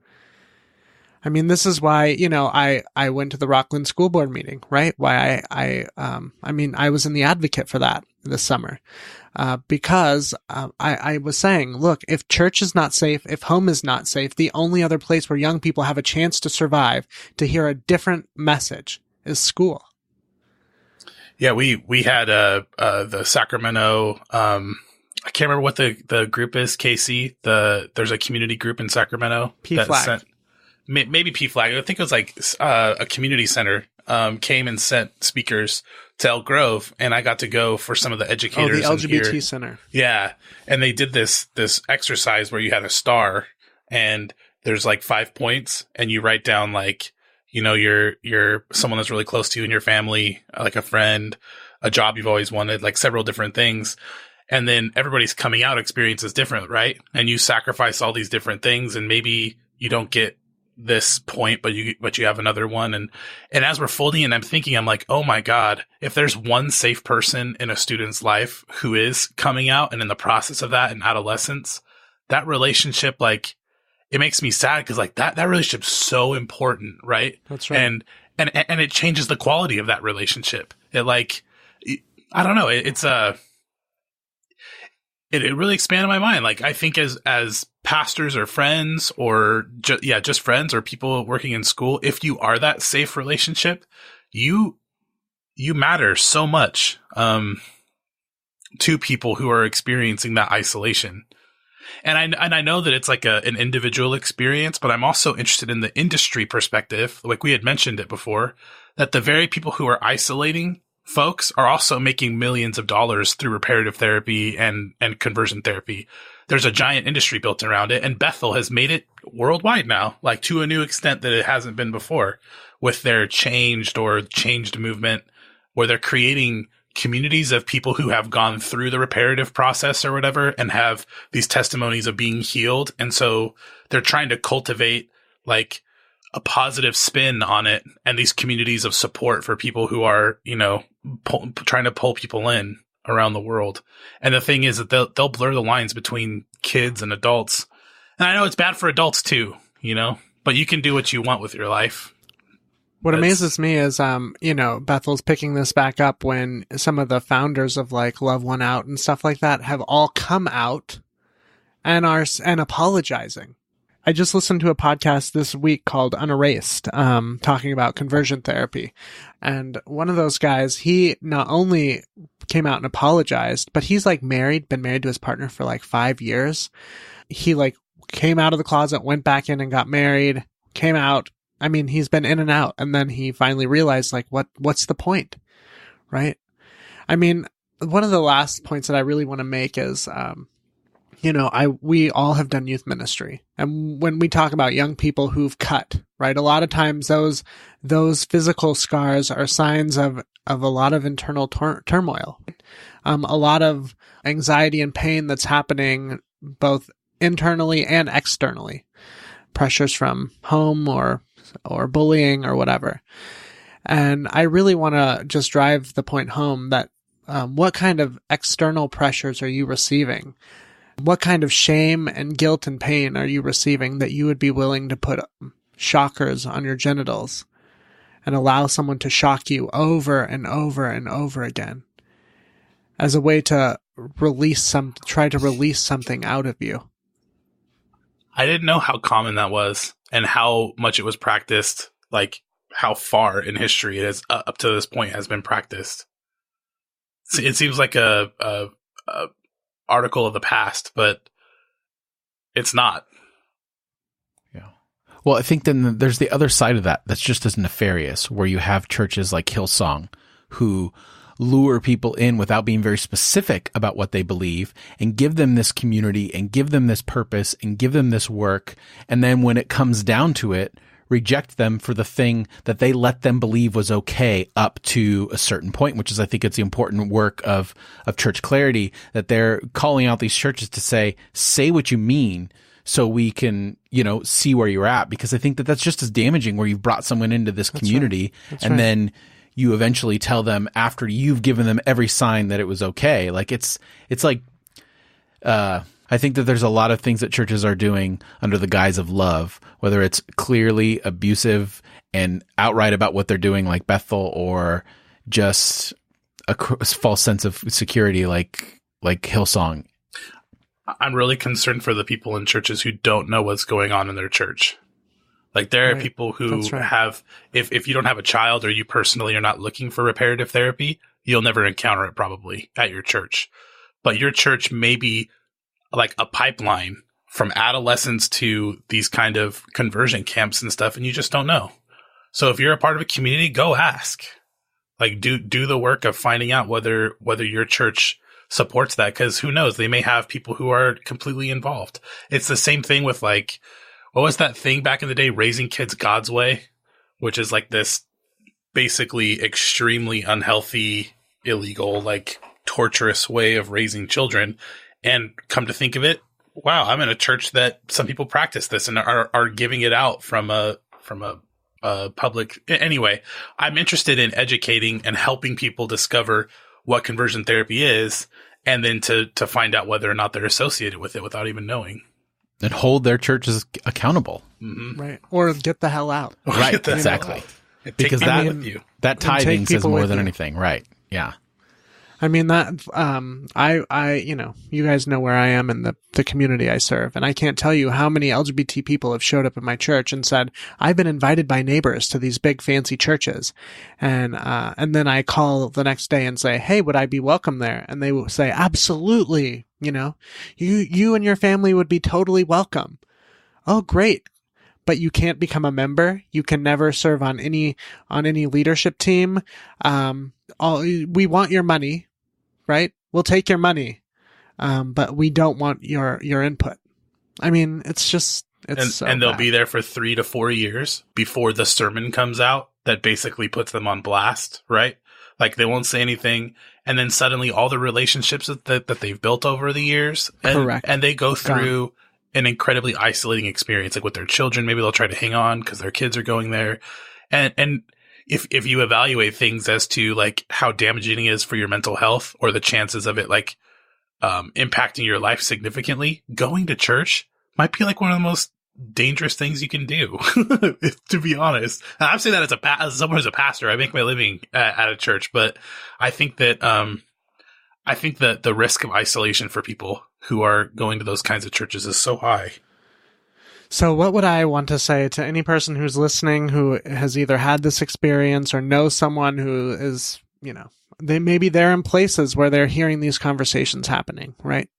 I mean, this is why, you know, I went to the Rockland School Board meeting, right? Why I was in the advocate for that this summer, because I was saying, look, if church is not safe, if home is not safe, the only other place where young people have a chance to survive, to hear a different message, is school. Yeah, we had the Sacramento. I can't remember what the group is. KC. There's a community group in Sacramento. PFLAG. Maybe PFLAG. I think it was like a community center came and sent speakers to Elk Grove, and I got to go for some of the educators. Oh, the LGBT center. Yeah, and they did this exercise where you had a star, and there's like 5 points, and you write down like, you know, you're someone that's really close to you in your family, like a friend, a job you've always wanted, like several different things. And then everybody's coming out experience is different, right? And you sacrifice all these different things, and maybe you don't get this point, but you have another one. And as we're folding in, I'm like, oh my God, if there's one safe person in a student's life who is coming out and in the process of that in adolescence, that relationship, like, it makes me sad because like that relationship's so important, right? That's right. And it changes the quality of that relationship. It like, I don't know. It really expanded my mind. Like, I think as pastors or friends or just friends or people working in school, if you are that safe relationship, you matter so much to people who are experiencing that isolation. And I know that it's like an individual experience, but I'm also interested in the industry perspective. Like we had mentioned it before, that the very people who are isolating folks are also making millions of dollars through reparative therapy and conversion therapy. There's a giant industry built around it, and Bethel has made it worldwide now, like to a new extent that it hasn't been before, with their changed movement, where they're creating communities of people who have gone through the reparative process or whatever and have these testimonies of being healed. And so they're trying to cultivate like a positive spin on it and these communities of support for people who are, you know, trying to pull people in around the world. And the thing is that they'll blur the lines between kids and adults. And I know it's bad for adults too, but you can do what you want with your life. What amazes me is, Bethel's picking this back up when some of the founders of like Love One Out and stuff like that have all come out and apologizing. I just listened to a podcast this week called Unerased, talking about conversion therapy. And one of those guys, he not only came out and apologized, but he's like been married to his partner for like 5 years. He like came out of the closet, went back in and got married, came out. I mean, he's been in and out. And then he finally realized like, what's the point? Right. I mean, one of the last points that I really want to make is, we all have done youth ministry. And when we talk about young people who've cut, right, a lot of times those physical scars are signs of a lot of internal turmoil, a lot of anxiety and pain that's happening both internally and externally, pressures from home or bullying or whatever. And I really want to just drive the point home that what kind of external pressures are you receiving? What kind of shame and guilt and pain are you receiving that you would be willing to put shockers on your genitals and allow someone to shock you over and over and over again as a way to try to release something out of you? I didn't know how common that was and how much it was practiced, like how far in history it is up to this point has been practiced. It seems like a article of the past, but it's not. Yeah. Well, I think then there's the other side of that that's just as nefarious, where you have churches like Hillsong who lure people in without being very specific about what they believe and give them this community and give them this purpose and give them this work. And then when it comes down to it, reject them for the thing that they let them believe was okay up to a certain point, which is, I think it's the important work of church clarity, that they're calling out these churches to say what you mean so we can, see where you're at. Because I think that that's just as damaging, where you've brought someone into this community and then you eventually tell them after you've given them every sign that it was okay. Like it's like, I think that there's a lot of things that churches are doing under the guise of love, whether it's clearly abusive and outright about what they're doing, like Bethel, or just a false sense of security, like Hillsong. I'm really concerned for the people in churches who don't know what's going on in their church. Like there are people who have, if you don't have a child or you personally are not looking for reparative therapy, you'll never encounter it probably at your church. But your church may be like a pipeline from adolescence to these kind of conversion camps and stuff, and you just don't know. So if you're a part of a community, go ask. Like do the work of finding out whether your church supports that, because who knows, they may have people who are completely involved. It's the same thing with like, what was that thing back in the day, Raising Kids God's Way, which is like this basically extremely unhealthy, illegal, like torturous way of raising children. And come to think of it, wow, I'm in a church that some people practice this and are giving it out from a public. Anyway, I'm interested in educating and helping people discover what conversion therapy is, and then to find out whether or not they're associated with it without even knowing. And hold their churches accountable. Mm-hmm. Right. Or get the hell out. Right, exactly. Because that tithing says more than anything. Right. Yeah. I mean, that, you guys know where I am in the community I serve. And I can't tell you how many LGBT people have showed up in my church and said, I've been invited by neighbors to these big fancy churches. And then I call the next day and say, hey, would I be welcome there? And they will say, absolutely. You and your family would be totally welcome. Oh, great. But you can't become a member. You can never serve on any leadership team. We want your money. Right? We'll take your money, but we don't want your input. I mean, it's and they'll be there for 3 to 4 years before the sermon comes out that basically puts them on blast, right? Like they won't say anything, and then suddenly all the relationships that they've built over the years, and they go through an incredibly isolating experience, like with their children. Maybe they'll try to hang on because their kids are going there, and if you evaluate things as to like how damaging it is for your mental health or the chances of it like impacting your life significantly, going to church might be like one of the most dangerous things you can do, to be honest. And I'm saying that as someone who's a pastor. I make my living at a church, but I think that the risk of isolation for people who are going to those kinds of churches is so high. So what would I want to say to any person who's listening who has either had this experience or knows someone who is, they're in places where they're hearing these conversations happening, right?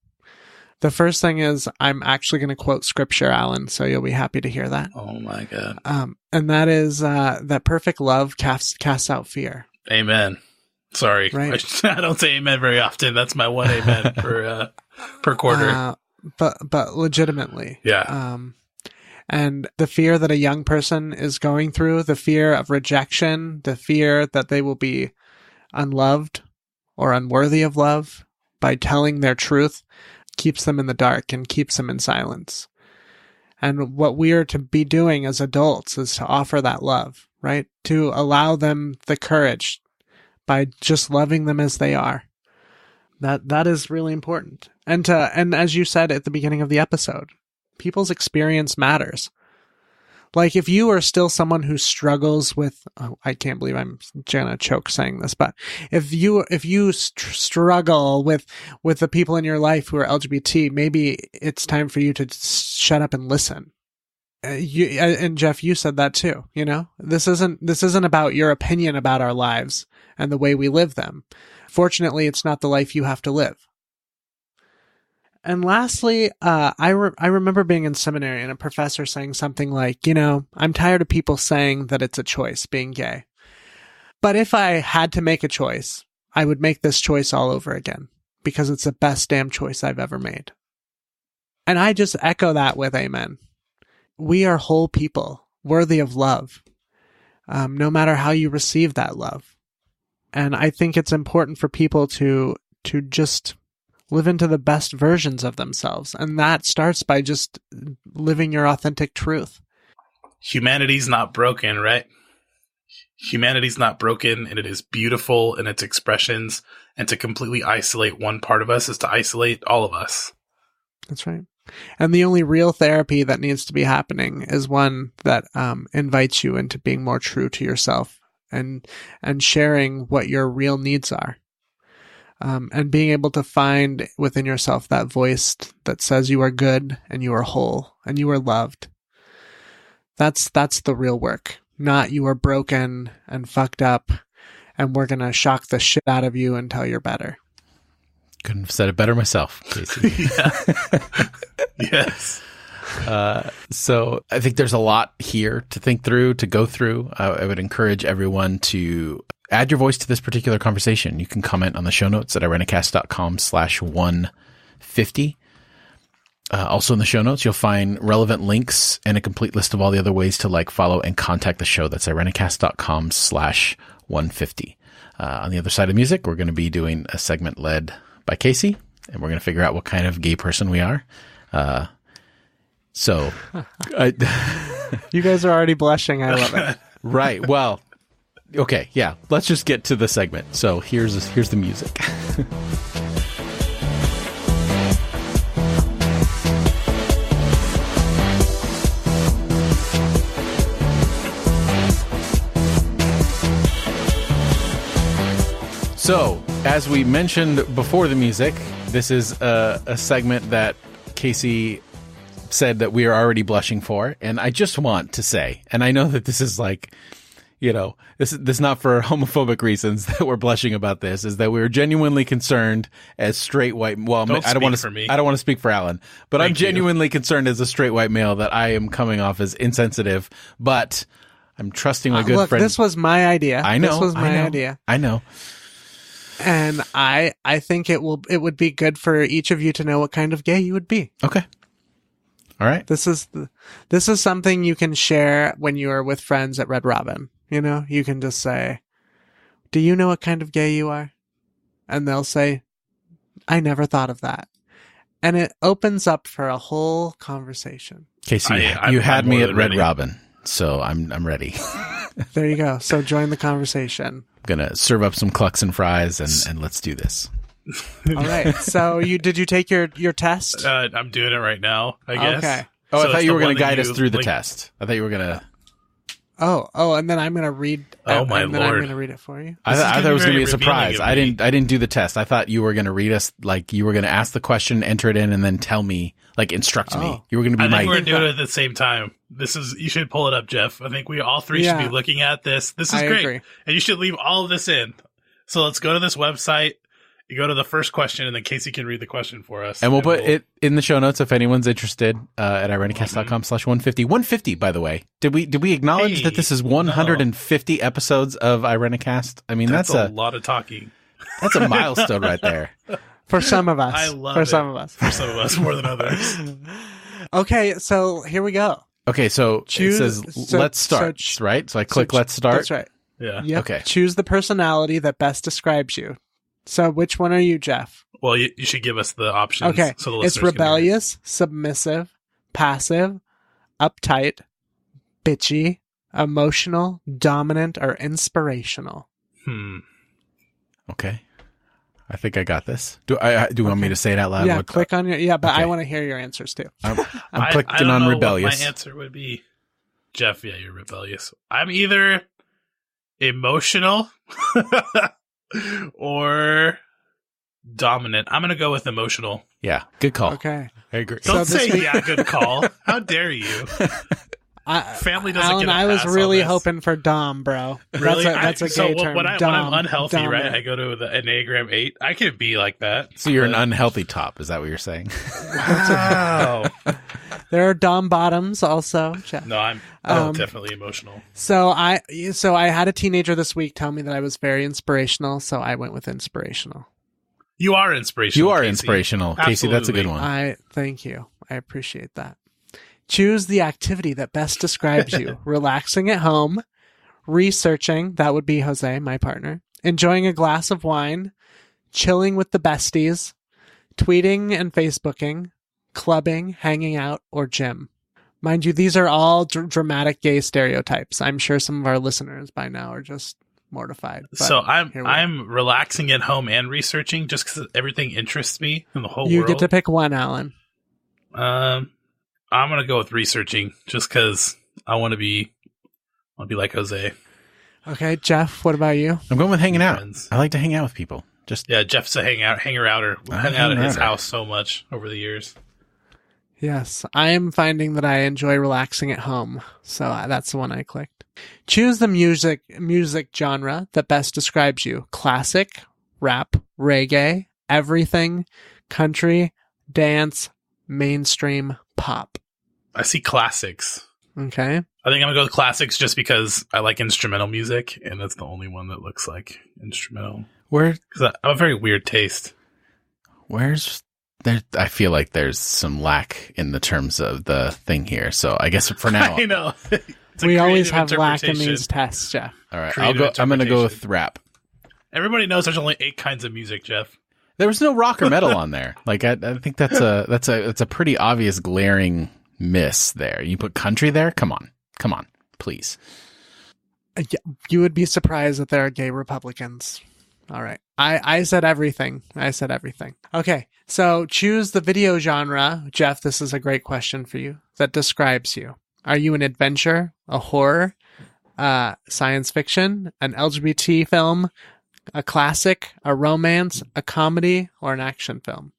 The first thing is I'm actually going to quote scripture, Alan, so you'll be happy to hear that. Oh my God. And that is that perfect love casts out fear. Amen. Sorry. Right. I don't say amen very often. That's my one amen per quarter. But legitimately. Yeah. And the fear that a young person is going through, the fear of rejection, the fear that they will be unloved or unworthy of love by telling their truth, keeps them in the dark and keeps them in silence. And what we are to be doing as adults is to offer that love, right? To allow them the courage by just loving them as they are. That is really important. And as you said at the beginning of the episode, people's experience matters. Like if you are still someone who struggles with, I can't believe I'm gonna choke saying this, but if you struggle with the people in your life who are LGBT, maybe it's time for you to shut up and listen. And Jeff, you said that too. This isn't about your opinion about our lives and the way we live them. Fortunately, it's not the life you have to live. And lastly, I remember being in seminary and a professor saying something like, I'm tired of people saying that it's a choice being gay. But if I had to make a choice, I would make this choice all over again because it's the best damn choice I've ever made. And I just echo that with amen. We are whole people, worthy of love, no matter how you receive that love. And I think it's important for people to just live into the best versions of themselves. And that starts by just living your authentic truth. Humanity's not broken, right? Humanity's not broken, and it is beautiful in its expressions. And to completely isolate one part of us is to isolate all of us. That's right. And the only real therapy that needs to be happening is one that invites you into being more true to yourself and sharing what your real needs are. And being able to find within yourself that voice that says you are good and you are whole and you are loved. That's the real work. Not you are broken and fucked up and we're going to shock the shit out of you until you're better. Couldn't have said it better myself, Casey. Yes. So I think there's a lot here to think through, to go through. I would encourage everyone to add your voice to this particular conversation. You can comment on the show notes at irenicast.com/150. Also in the show notes, you'll find relevant links and a complete list of all the other ways to follow and contact the show. That's irenicast.com/150. On the other side of music, we're going to be doing a segment led by Casey, and we're going to figure out what kind of gay person we are. You guys are already blushing. I love it. Right. Well, okay. Yeah. Let's just get to the segment. So here's the music. So, as we mentioned before the music, this is a segment that Casey said that we are already blushing for. And I just want to say, and I know that this is this is not for homophobic reasons that we're blushing about this, is that we're genuinely concerned as straight white. Well, I don't want to speak for Alan, but I'm genuinely concerned as a straight white male that I am coming off as insensitive, but I'm trusting my good friend. This was my idea. I know. This was my idea. I know. And I think it would be good for each of you to know what kind of gay you would be. Okay. All right. This is something you can share when you are with friends at Red Robin. You can just say, "Do you know what kind of gay you are?" And they'll say, "I never thought of that." And it opens up for a whole conversation. Casey, you had me at Red Robin, so I'm ready. There you go. So join the conversation. I'm gonna serve up some clucks and fries, and let's do this. All right. So did you take your test? I'm doing it right now, I guess. Okay. Oh, So I thought it's you the were going one to that guide us you through the link- test. I thought you were going to. Oh, and then I'm going to read. Oh, my and then I'm Lord. going to read it for you. I thought it was going to be a surprise. revealing of me. I didn't do the test. I thought you were going to read us, like you were going to ask the question, enter it in, and then tell me, like instruct me. Oh. You were going to be I think my. we're doing it at the same time. You should pull it up, Jeff. I think we all three should Yeah. be looking at this. This is I great. agree. And you should leave all of this in. So let's go to this website. You go to the first question, and then Casey can read the question for us. And we'll put it in the show notes if anyone's interested at irenicast.com/150. 150, by the way. Did we acknowledge Hey, that this is 150 episodes of Irenicast? I mean, That's a lot of talking. that's a milestone right there. For some of us. I love For it. some of us. For some of us, more than others. Okay, so here we go. Okay, so Choose- it says so- let's start, so- right? So I click let's start. That's right. Yeah. Yep. Okay. Choose the personality that best describes you. So which one are you, Jeff? Well, you should give us the options. Okay. So the It's listeners can hear. rebellious, submissive, passive, uptight, bitchy, emotional, dominant, or inspirational. Okay. I think I got this. Do you want me to say it out loud? Yeah, click on your. But I okay. want to hear your answers too. I'm I clicking don't on know rebellious. What my answer would be, Jeff. Yeah, you're rebellious. I'm either emotional or dominant. I'm gonna go with emotional. Yeah, good call. Okay. I agree. So Don't this say week- yeah, good call. How dare you? Family doesn't Alan, get a I was pass on really this. hoping for Dom, bro. Really? That's a gay so term. when I'm Dom, unhealthy, right? dominant. I go to the Enneagram 8. I could be like that. So you're an but- unhealthy top. Is that what you're saying? Wow. There are Dom bottoms also. Jeff. No, I'm Um, definitely emotional. So I had a teenager this week tell me that I was very inspirational, so I went with inspirational. You are inspirational. You are Casey. inspirational, Casey. That's a good Absolutely. one. I thank you. I appreciate that. Choose the activity that best describes you. Relaxing at home, researching, that would be Jose, my partner, enjoying a glass of wine, chilling with the besties, tweeting and Facebooking, clubbing, hanging out, or gym. Mind you, these are all dramatic gay stereotypes. I'm sure some of our listeners by now are just mortified. but So here we are. I'm relaxing at home and researching just because everything interests me in the whole You world. get to pick one, Alan. I'm gonna go with researching just because I want to be like Jose. Okay, Jeff, what about you? I'm going with hanging out. Friends. I like to hang out with people. Just Yeah, Jeff's a hanger outer. We I'm hung out at his hanger-outer. house so much over the years. Yes, I am finding that I enjoy relaxing at home, so that's the one I clicked. Choose the music genre that best describes you. Classic, rap, reggae, everything, country, dance, mainstream, pop. I see classics. Okay. I think I'm gonna go with classics just because I like instrumental music, and that's the only one that looks like instrumental. where Because I have a very weird taste. where's there? I feel like there's some lack in the terms of the thing here. So I guess for now, I know. It's a We always creative have lack in interpretation. these tests, Jeff. all right. Creative I'm going to go interpretation. with rap. Everybody knows there's only 8 kinds of music, Jeff. There was no rock or metal on there. Like I think that's a pretty obvious glaring miss there. You put country there? Come on, please. You would be surprised that there are gay Republicans. All right. I said everything. Okay. So choose the video genre. Jeff, this is a great question for you that describes you. Are you an adventure, a horror, science fiction, an LGBT film, a classic, a romance, a comedy, or an action film?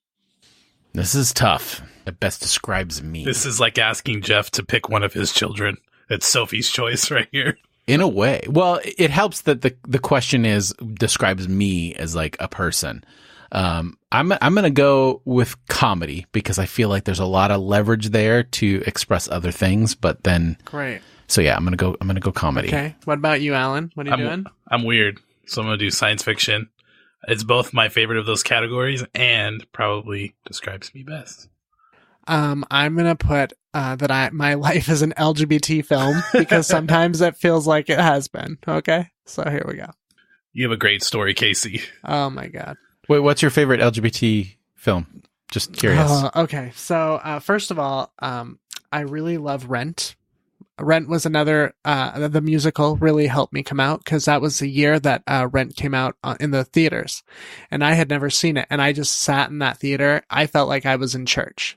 This is tough. It best describes me. This is like asking Jeff to pick one of his children. It's Sophie's choice right here. In a way. Well, it helps that the question describes me as like a person. I'm going to go with comedy because I feel like there's a lot of leverage there to express other things, but then Great. so yeah, I'm going to go comedy. Okay. What about you, Alan? What are you doing? I'm weird, so I'm going to do science fiction. It's both my favorite of those categories and probably describes me best. I'm gonna put that my life is an LGBT film because sometimes it feels like it has been. Okay, so here we go. You have a great story, Casey. Oh my god. Wait, what's your favorite LGBT film? Just curious. Okay, so first of all, I really love Rent. Rent was another, the musical really helped me come out because that was the year that Rent came out in the theaters. And I had never seen it. And I just sat in that theater. I felt like I was in church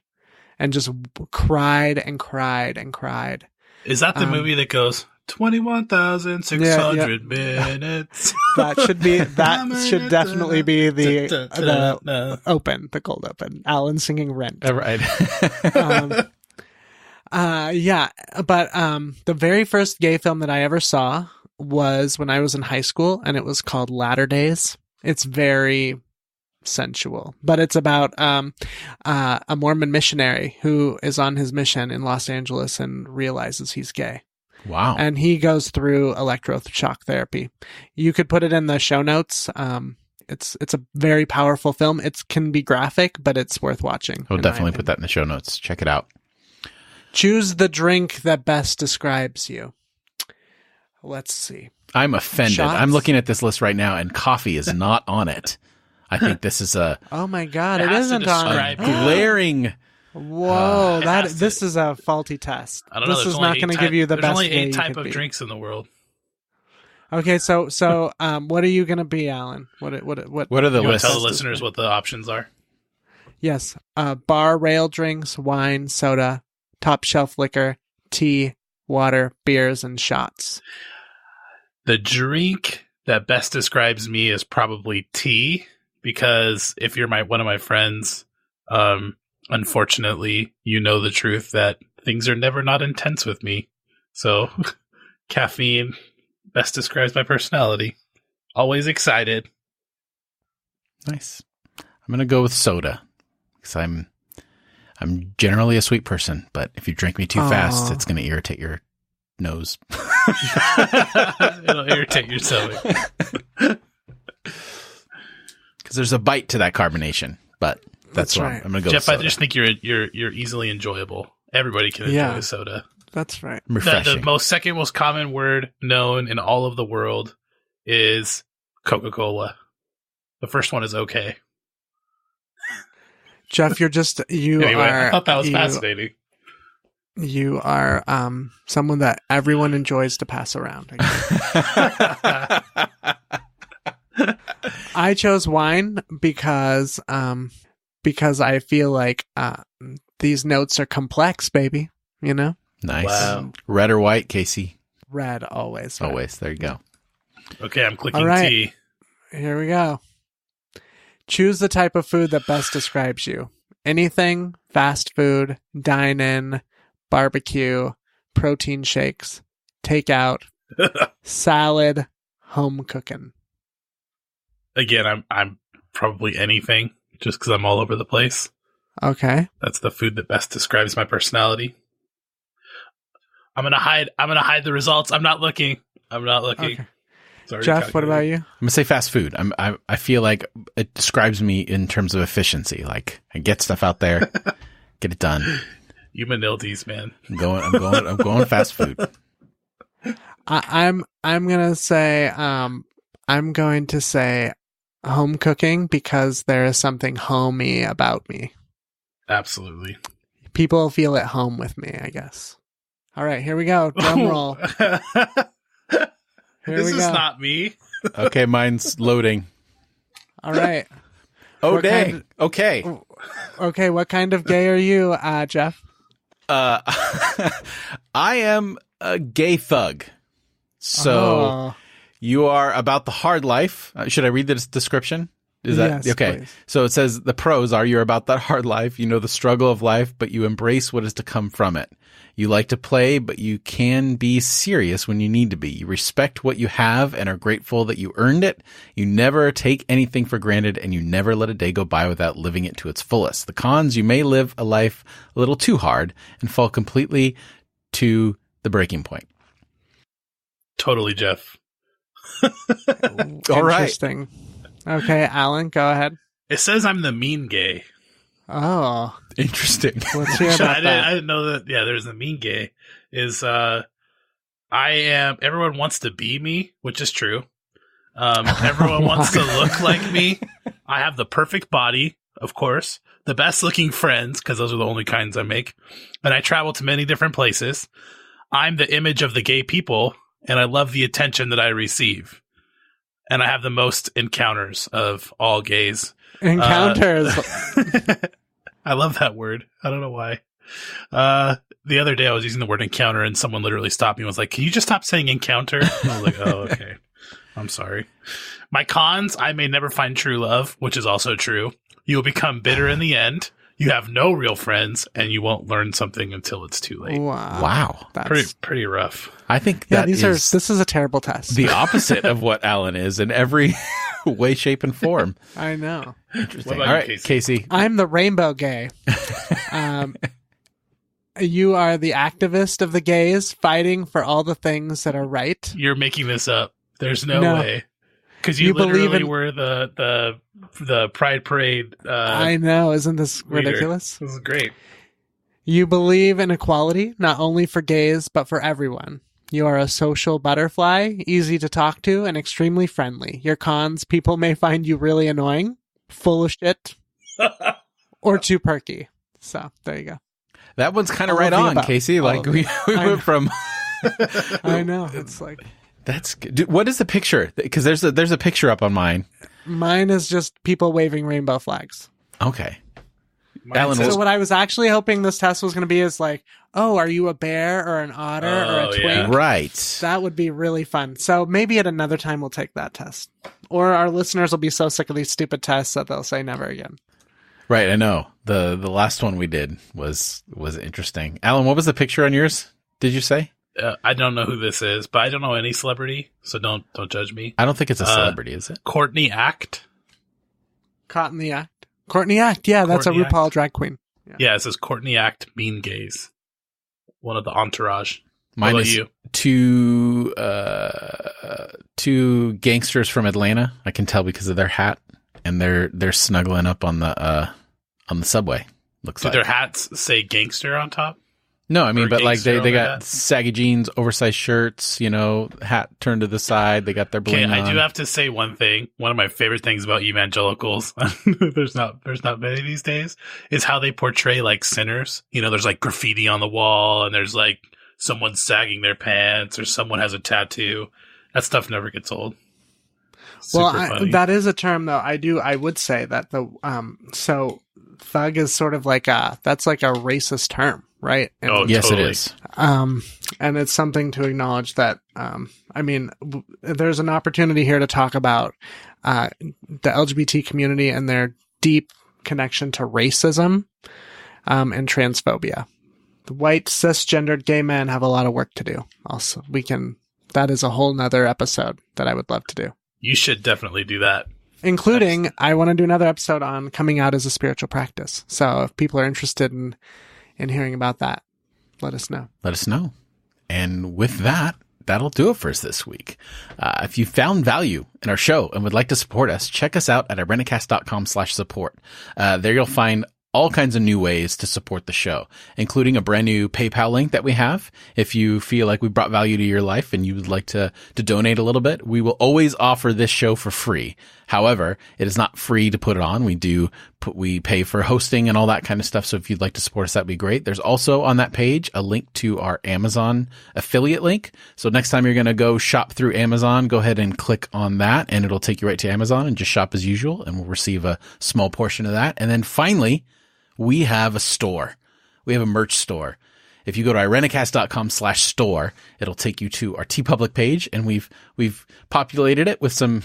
and just cried and cried and cried. Is that the movie that goes 21,600 minutes? That should definitely be the open, the cold open. Alan singing Rent. Right. Yeah, but the very first gay film that I ever saw was when I was in high school, and it was called Latter Days. It's very sensual, but it's about a Mormon missionary who is on his mission in Los Angeles and realizes he's gay. Wow. And he goes through electroshock therapy. You could put it in the show notes. It's a very powerful film. It can be graphic, but it's worth watching. We'll definitely put that in the show notes. Check it out. Choose the drink that best describes you. Let's see. I'm offended. Shots? I'm looking at this list right now, and coffee is not on it. I think this is a Oh my God, It it has to isn't on. describe you. glaring. Whoa, It has this is a faulty test. I don't know. This there's is only not eight going to type- give you the there's best only gay 8 you type could of be. drinks in the world. Okay, so what are you going to be, Alan? What What are the You want to lists? tell the listeners what the options are? Yes, bar rail drinks, wine, soda, top shelf liquor, tea, water, beers, and shots. The drink that best describes me is probably tea, because if you're one of my friends, unfortunately, you know the truth that things are never not intense with me. So caffeine best describes my personality. Always excited. Nice. I'm going to go with soda because I'm generally a sweet person, but if you drink me too fast, it's going to irritate your nose. It'll irritate your stomach. Because there's a bite to that carbonation, but that's right. I'm going to go Jeff, with I soda. just think you're easily enjoyable. Everybody can enjoy soda. That's right. Refreshing. The second most common word known in all of the world is Coca-Cola. The first one is okay. Jeff, you're just Anyway, are. I thought that was fascinating. You are someone that everyone enjoys to pass around. I chose wine because I feel like these notes are complex, baby. You know, Nice. Wow. Red or white, Casey? red always. Red. Always. There you go. Okay, I'm clicking All right. T. Here we go. Choose the type of food that best describes you. Anything, fast food, dine-in, barbecue, protein shakes, takeout, salad, home cooking. Again, I'm probably anything, just because I'm all over the place. Okay. That's the food that best describes my personality. I'm gonna hide the results. I'm not looking. Okay. Sorry, Jeff, what about you? I'm going to say fast food. I feel like it describes me in terms of efficiency. Like I get stuff out there, get it done. You Manildes, man. I'm going fast food. I'm going to say home cooking because there is something homey about me. Absolutely. People feel at home with me, I guess. All right, here we go. Drum roll. Here This we is go. not me. Okay, mine's loading. All right. Oh, What dang. kind Okay. Okay, what kind of gay are you, Jeff? I am a gay thug. So Oh, you are about the hard life. Should I read the description? Is that yes, okay? please. So it says the pros are you're about that hard life. You know the struggle of life, but you embrace what is to come from it. You like to play, but you can be serious when you need to be. You respect what you have and are grateful that you earned it. You never take anything for granted, and you never let a day go by without living it to its fullest. The cons, you may live a life a little too hard and fall completely to the breaking point. Totally, Jeff. All right. interesting. Okay, Alan, go ahead. It says I'm the mean gay. Oh, Interesting. let's hear about I that. didn't know that. Yeah, there's the mean gay. I am. Everyone wants to be me, which is true. Everyone wants to look like me. I have the perfect body, of course. The best looking friends, because those are the only kinds I make. And I travel to many different places. I'm the image of the gay people, and I love the attention that I receive. And I have the most encounters of all gays. Encounters. I love that word. I don't know why. The other day I was using the word encounter and someone literally stopped me and was like, can you just stop saying encounter? And I was like, oh, okay. I'm sorry. My cons, I may never find true love, which is also true. You will become bitter in the end. You have no real friends, and you won't learn something until it's too late. Wow. That's Pretty rough. I think this is a terrible test. The opposite of what Alan is in every way, shape, and form. I know. Interesting. What All about right, you, Casey. I'm the rainbow gay. You are the activist of the gays, fighting for all the things that are right. You're making this up. There's no way. Because you believe literally in... were the Pride Parade. I know. Isn't this leader. ridiculous? This is great. You believe in equality, not only for gays, but for everyone. You are a social butterfly, easy to talk to, and extremely friendly. Your cons, people may find you really annoying, full of shit, or too perky. So, there you go. That one's kind of right on, Casey. Like, we went from... I know. It's like... That's good. What is the picture? Because there's a picture up on mine. Mine is just people waving rainbow flags. Okay. Alan, so what I was actually hoping this test was going to be is like, oh, are you a bear or an otter or a twink? Yeah. Right. That would be really fun. So maybe at another time we'll take that test. Or our listeners will be so sick of these stupid tests that they'll say never again. Right, I know. The last one we did was interesting. Alan, what was the picture on yours? Did you say? I don't know who this is, but I don't know any celebrity, so don't judge me. I don't think it's a celebrity, is it? Courtney Act. Caught in the act. Courtney Act, yeah, that's Courtney a RuPaul Act. drag queen. Yeah, it says Courtney Act, Mean Gays. One of the entourage. Mine is you? two gangsters from Atlanta. I can tell because of their hat, and they're snuggling up on the subway. Looks Do like their hats say gangster on top? no, I mean, or but like gangster they on their got hat? saggy jeans, oversized shirts, hat turned to the side. They got their Okay, bling on. I do have to say one thing. One of my favorite things about evangelicals, there's not many these days, is how they portray like sinners. There's like graffiti on the wall, and there's like someone sagging their pants, or someone has a tattoo. That stuff never gets old. Funny. That is a term though. I would say that so thug is sort of like that's like a racist term, right? And, yes, totally. it is. And it's something to acknowledge that, there's an opportunity here to talk about the LGBT community and their deep connection to racism and transphobia. The white cisgendered gay men have a lot of work to do. Also, that is a whole nother episode that I would love to do. You should definitely do that. Including, I want to do another episode on coming out as a spiritual practice. So if people are interested in hearing about that, let us know. Let us know. And with that, that'll do it for us this week. If you found value in our show and would like to support us, check us out at irenicast.com/support. There you'll find all kinds of new ways to support the show, including a brand new PayPal link that we have. If you feel like we brought value to your life and you would like to donate a little bit, we will always offer this show for free. However, it is not free to put it on. We pay for hosting and all that kind of stuff. So if you'd like to support us, that'd be great. There's also on that page a link to our Amazon affiliate link. So next time you're going to go shop through Amazon, go ahead and click on that and it'll take you right to Amazon and just shop as usual. And we'll receive a small portion of that. And then finally, we have a store. We have a merch store. If you go to irenicast.com/store, it'll take you to our TeePublic page, and we've populated it with some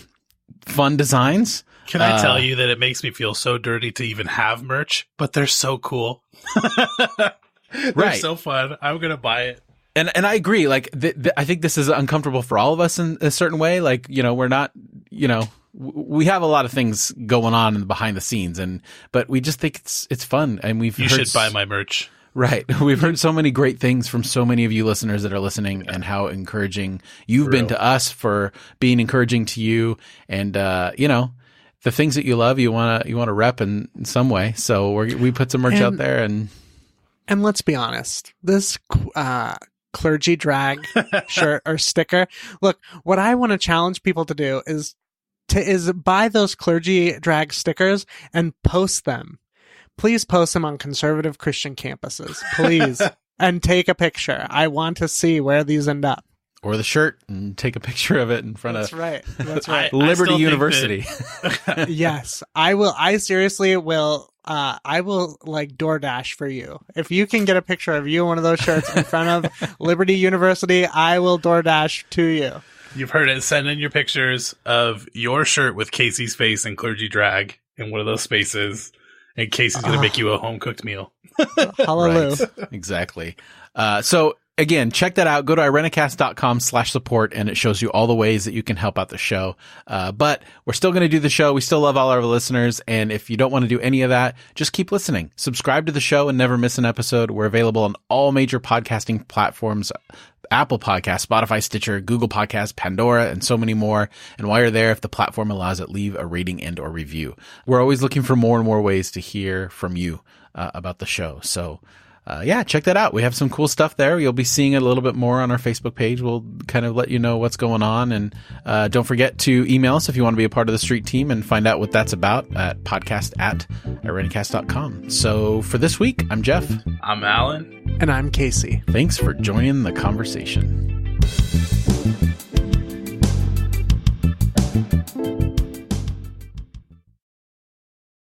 fun designs. Can I tell you that it makes me feel so dirty to even have merch, but they're so cool. They're Right. so fun. I'm going to buy it. And I agree. Like, I think this is uncomfortable for all of us in a certain way. Like, we're not, we have a lot of things going on in behind the scenes, but we just think it's fun. And You should buy my merch. Right. We've heard so many great things from so many of you listeners that are listening, and how encouraging you've been to us for being encouraging to you. And, the things that you love, you want to rep in some way. So we put some merch out there, and let's be honest, this, clergy drag shirt or sticker. Look, what I want to challenge people to do is buy those clergy drag stickers and post them. Please post them on conservative Christian campuses. Please. and take a picture. I want to see where these end up. Or the shirt and take a picture of it in front That's of right. That's right. Liberty University. Yes, I will. I seriously will. I will like DoorDash for you. If you can get a picture of you in one of those shirts in front of Liberty University, I will DoorDash to you. You've heard it. Send in your pictures of your shirt with Casey's face and clergy drag in one of those spaces, and Casey's going to make you a home-cooked meal. Hallelujah. Right. Exactly. So again, check that out. Go to irenicast.com/support and it shows you all the ways that you can help out the show. But we're still going to do the show. We still love all our listeners. And if you don't want to do any of that, just keep listening. Subscribe to the show and never miss an episode. We're available on all major podcasting platforms, Apple Podcasts, Spotify, Stitcher, Google Podcasts, Pandora, and so many more. And while you're there, if the platform allows it, leave a rating and or review. We're always looking for more and more ways to hear from you about the show. So yeah, check that out. We have some cool stuff there. You'll be seeing it a little bit more on our Facebook page. We'll kind of let you know what's going on. And don't forget to email us if you want to be a part of the street team and find out what that's about at podcast@irenicast.com. So for this week, I'm Jeff. I'm Alan. And I'm Casey. Thanks for joining the conversation.